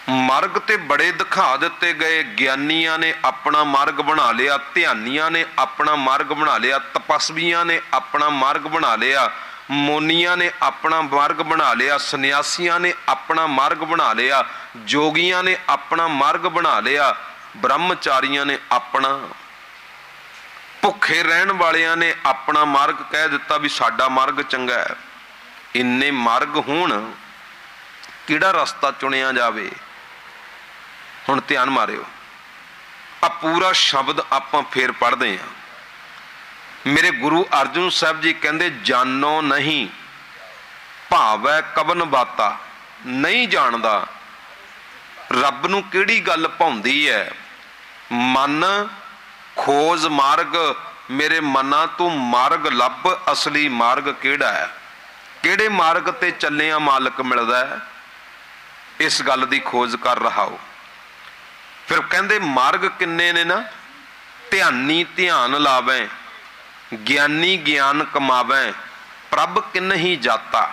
ਮਾਰਗ ਤੇ ਬੜੇ ਦਿਖਾ ਦਿੱਤੇ ਗਏ। ਗਿਆਨੀਆਂ ਨੇ ਆਪਣਾ ਮਾਰਗ ਬਣਾ ਲਿਆ, ਧਿਆਨੀਆਂ ਨੇ ਆਪਣਾ ਮਾਰਗ ਬਣਾ ਲਿਆ, ਤਪਸਵੀਆਂ ਨੇ ਆਪਣਾ ਮਾਰਗ ਬਣਾ ਲਿਆ, ਮੋਨੀਆਂ ਨੇ ਆਪਣਾ ਮਾਰਗ ਬਣਾ ਲਿਆ, ਸੰਨਿਆਸੀਆਂ ਨੇ ਆਪਣਾ ਮਾਰਗ ਬਣਾ ਲਿਆ, ਜੋਗੀਆਂ ਨੇ ਆਪਣਾ ਮਾਰਗ ਬਣਾ ਲਿਆ, ਬ੍ਰਹਮਚਾਰੀਆਂ ਨੇ ਆਪਣਾ, ਭੁੱਖੇ ਰਹਿਣ ਵਾਲਿਆਂ ਨੇ ਆਪਣਾ ਮਾਰਗ ਕਹਿ ਦਿੱਤਾ ਵੀ ਸਾਡਾ ਮਾਰਗ ਚੰਗਾ ਹੈ। ਇੰਨੇ ਮਾਰਗ ਹੋਣ, ਕਿਹੜਾ ਰਸਤਾ ਚੁਣਿਆ ਜਾਵੇ? ਹੁਣ ਧਿਆਨ ਮਾਰਿਓ, ਆ ਪੂਰਾ ਸ਼ਬਦ ਆਪਾਂ ਫੇਰ ਪੜ੍ਹਦੇ ਹਾਂ। ਮੇਰੇ ਗੁਰੂ ਅਰਜਨ ਸਾਹਿਬ ਜੀ ਕਹਿੰਦੇ ਜਾਨੋ ਨਹੀਂ ਭਾਵੈ ਕਵਨ ਬਾਤਾ। ਨਹੀਂ ਜਾਣਦਾ ਰੱਬ ਨੂੰ ਕਿਹੜੀ ਗੱਲ ਭਾਉਂਦੀ ਹੈ। ਮਨ ਖੋਜ ਮਾਰਗ, ਮੇਰੇ ਮਨਾ ਤੂੰ ਮਾਰਗ ਲੱਭ, ਅਸਲੀ ਮਾਰਗ ਕਿਹੜਾ ਹੈ, ਕਿਹੜੇ ਮਾਰਗ ਤੇ ਚੱਲਿਆ ਮਾਲਕ ਮਿਲਦਾ ਹੈ, ਇਸ ਗੱਲ ਦੀ ਖੋਜ ਕਰ ਰਹਾ ਹੋ। ਫਿਰ ਕਹਿੰਦੇ ਮਾਰਗ ਕਿੰਨੇ ਨੇ ਨਾ, ਧਿਆਨੀ ਧਿਆਨ ਲਾਵੇ, ਗਿਆਨੀ ਗਿਆਨ ਕਮਾਵੇ, ਪ੍ਰਭ ਕਿਨਹੀ ਜਾਤਾ,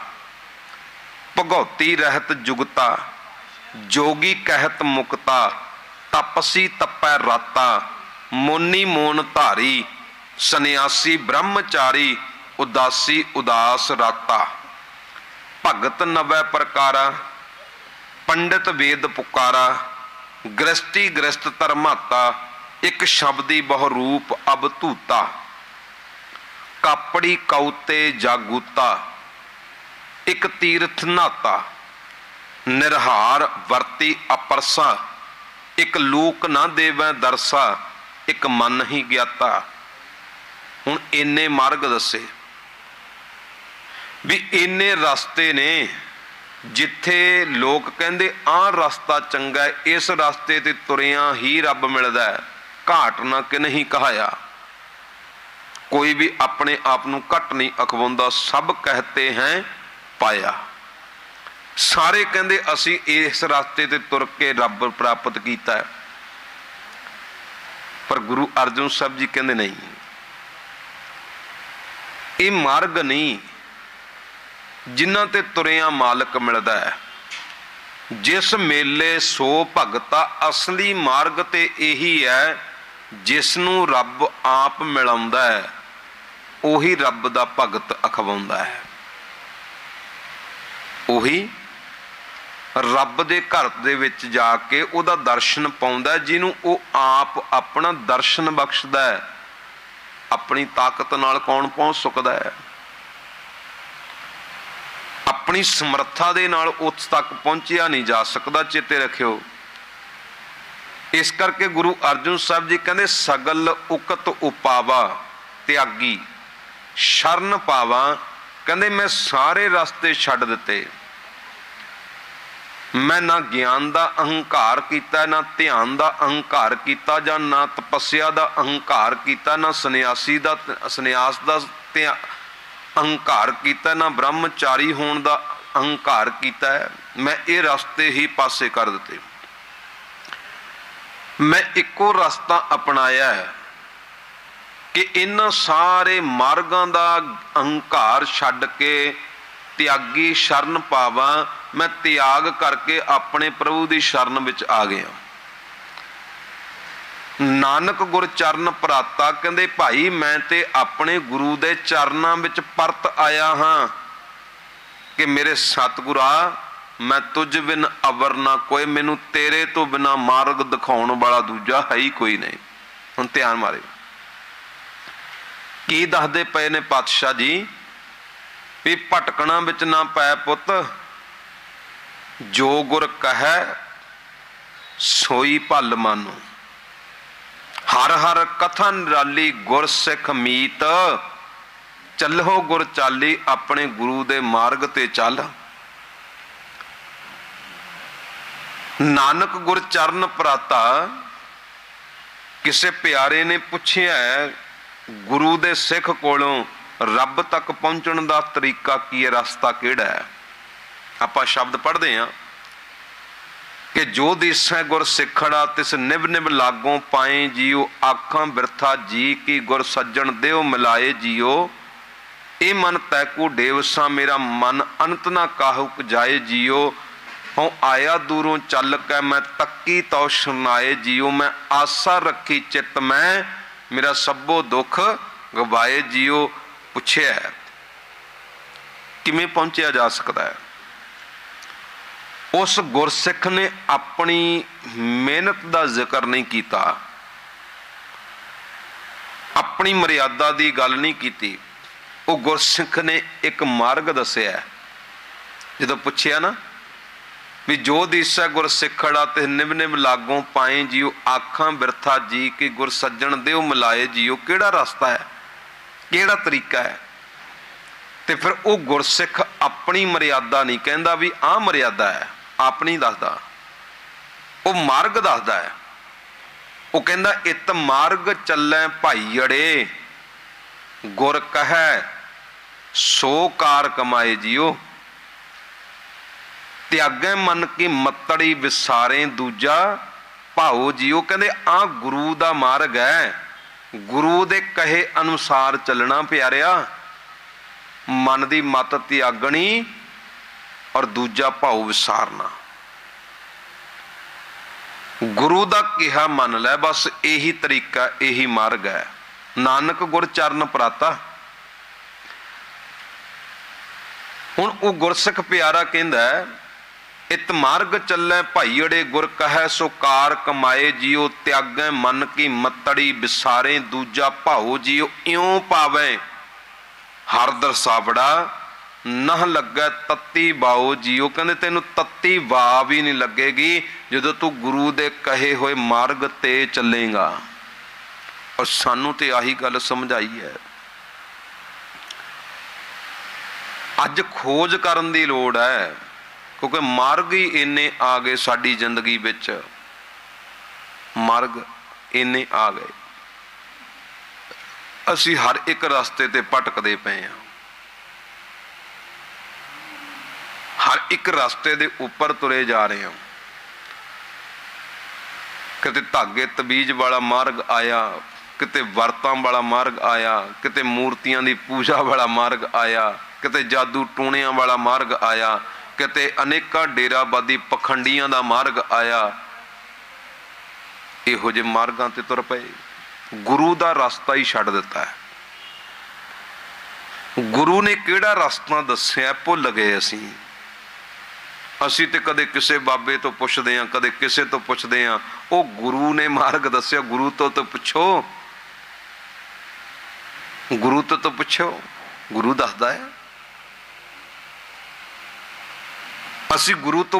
ਭਗਉਤੀ ਰਹਿਤ ਜੁਗਤਾ, ਜੋਗੀ ਕਹਿਤ ਮੁਕਤਾ, ਤਪਸੀ ਤਪੈ ਰਾਤਾ, ਮੋਨੀ ਮੋਨ ਧਾਰੀ, ਸੰਨਿਆਸੀ ਬ੍ਰਹਮਚਾਰੀ, ਉਦਾਸੀ ਉਦਾਸ ਰਾਤਾ, ਭਗਤ ਨਵੈ ਪ੍ਰਕਾਰਾ, ਪੰਡਿਤ ਵੇਦ ਪੁਕਾਰਾ, ਗ੍ਰਸਤੀ ਗ੍ਰਸਤ ਧਰਮਾਤਾ, ਇੱਕ ਸ਼ਬਦੀ ਬਹੁ ਰੂਪ ਅਬ ਧੂਤਾ, ਕਾਪੜੀ ਕਉਤੇ ਜਾਗੂਤਾ, ਇੱਕ ਤੀਰਥ ਨਾਤਾ, ਨਿਰਹਾਰ ਵਰਤੀ ਅਪਰਸਾ, ਇੱਕ ਲੋਕ ਨਾ ਦੇਵੈ ਦਰਸਾ, एक मन ही ज्ञाता। हुण इन्ने मार्ग दसे भी इन्ने रास्ते ने जिथे लोग कहंदे आ रास्ता चंगा है, इस रास्ते ते तुरिया ही रब मिलदा है, घाट ना कि नहीं कहाया। कोई भी अपने आप नूं घट नहीं अखवाउंदा, सब कहते हैं पाया। सारे कहंदे असी इस रास्ते ते तुर के रब प्राप्त कीता है। पर गुरु अर्जन साहब जी कहंदे नहीं, ये मार्ग नहीं जिन्हां ते तुरिया मालक मिलदा है। जिस मेले सो भगता, असली मार्ग ते यही है जिसनूं रब आप मिलाउंदा है, उही रब दा भगत अखवाउंदा है। उही रब दे घर दे विच जाके उहदा दर्शन पाउंदा, जिन्हूं वो आप अपना दर्शन बख्शदा है। अपनी ताकत नाल कौन पहुंच सकदा है? अपनी समर्था दे नाल उस तक पहुंचिया नहीं जा सकदा, चेते रखियो। इस करके गुरु अर्जन साहब जी कहंदे सगल उकत उपावा त्यागी शरण पावा। कहंदे मैं सारे रास्ते छड्ड दिते, मैं ना ज्ञान का अहंकार किया, ना ध्यान का अहंकार किया, जां ना तपस्या का अहंकार किया, ना सन्यासी का सन्यास का अहंकार किया, ना ब्रह्मचारी होने का अहंकार किया है। मैं ये रास्ते ही पासे कर दिते। मैं इको रास्ता अपनाया है कि इन सारे मार्गों का अहंकार छड्ड के त्यागी शरण पावा। मैं त्याग करके अपने प्रभु की शरण विच आ गया। नानक गुर चरण भराता, कहंदे भाई मैं ते अपने गुरु दे चरनां विच परत आया हाँ कि मेरे सतगुरा मैं तुझ बिन अवर ना कोई, मैनू तेरे तो बिना मार्ग दिखाउण वाला दूजा है ही कोई नहीं। हुण ध्यान मारे की दसदे पए ने पातशाह जी भी भटकना विच ना पै पुत, जो गुर कहे सोई भल मानो। हर हर कथा निराली गुर सिख मीत, चलो गुर चाली अपने गुरु दे मार्ग ते चल। नानक गुर चरण भराता, किसे प्यारे ने पूछिया गुरु दे सिख कोलों रब तक पहुंचण दा तरीका की है, रास्ता केड़ा है? आपां शब्द पढ़ते हैं कि जो दिसै गुर सिखड़ा तिस निभ निभ लागों पाए जियो, आखां बिरथा जी की गुर सज्जण देव मिलाए जियो। ए मन तैकू डेवसा मेरा मन अंत ना काहुक जाए जियो। हों आया दूरों चल के मैं तक्की तो सुनाए जियो। मैं आशा रखी चित मैं मेरा सबो दुख गवाए जियो। पुछया किवें पहुंचा जा सकता है? उस गुरसिख ने अपनी मेहनत का जिक्र नहीं किया, अपनी मर्यादा की गल नहीं की। वो गुरसिख ने एक मार्ग दसिया। जो पूछया ना भी जो दिसै गुर सिखड़ा ते निभ निभ लागों पाए जियो, आखां बिरथा जी कि गुर सज्जण देव मिलाए जियो। केड़ा रास्ता है, केड़ा तरीका है? ते फिर वो गुरसिख अपनी मर्यादा नहीं कहंदा भी आ मर्यादा है, अपनी दसदा, वो मार्ग दसदा है। वो कहंदा इत मार्ग चलै भाई अड़े, गुर कहे सो कार कमाए जियो। त्यागे मन की मतड़ी विसारे दूजा भाओ जियो। कहंदे आ गुरु दा मार्ग है, गुरु दे कहे अनुसार चलना प्यारिया। मन की मत त्यागनी और दूजा भाव विसारना। गुरु दा कहा मन लै, बस यही तरीका यही मार्ग है। नानक गुर चरण भराता। हुण वो गुरसिख प्यारा कहंदा इत मार्ग चलै भाई अड़े, गुर कहे सो कार कमाए जियो। त्यागे मन की मतड़ी विसारे दूजा भाओ जियो। इउं पावे हर दरसावड़ा नह लगे तत्ती बाओ जियो। कहंदे तैनू तत्ती वाह भी नहीं लगेगी जदों तू गुरु दे कहे हुए मार्ग ते चलेगा। और सानू ते आही गल समझाई है। अज खोज करन दी लोड़ है, क्योंकि मार्ग ही इन्ने आ गए साडी जिंदगी विच, मार्ग इन्ने आ गए, असी हर एक रास्ते ते भटकदे पे हैं, हर एक रास्ते दे उपर तुरे जा रहे हैं। किते धागे तबीज वाला मार्ग आया, किते वरतां वाला मार्ग आया, किते मूर्तियां दी पूजा वाला मार्ग आया, किते जादू टूणियां वाला मार्ग आया, किते अनेकां डेराबादी पखंडियां दा मार्ग आया। इहो जे मार्गां ते तुर पए, गुरु दा रास्ता ही छड्ड दिता है। गुरु ने किहड़ा रास्ता दस्सिया भुल गए असीं। असीं ते कदे किसे बाबे तो पुछदे हां, कदे किसे तो पुछदे हां, ओ गुरु ने मार्ग दस्सिया, गुरु तो पुछो, गुरु तो पुछो, गुरु दसदा है। असीं गुरु तो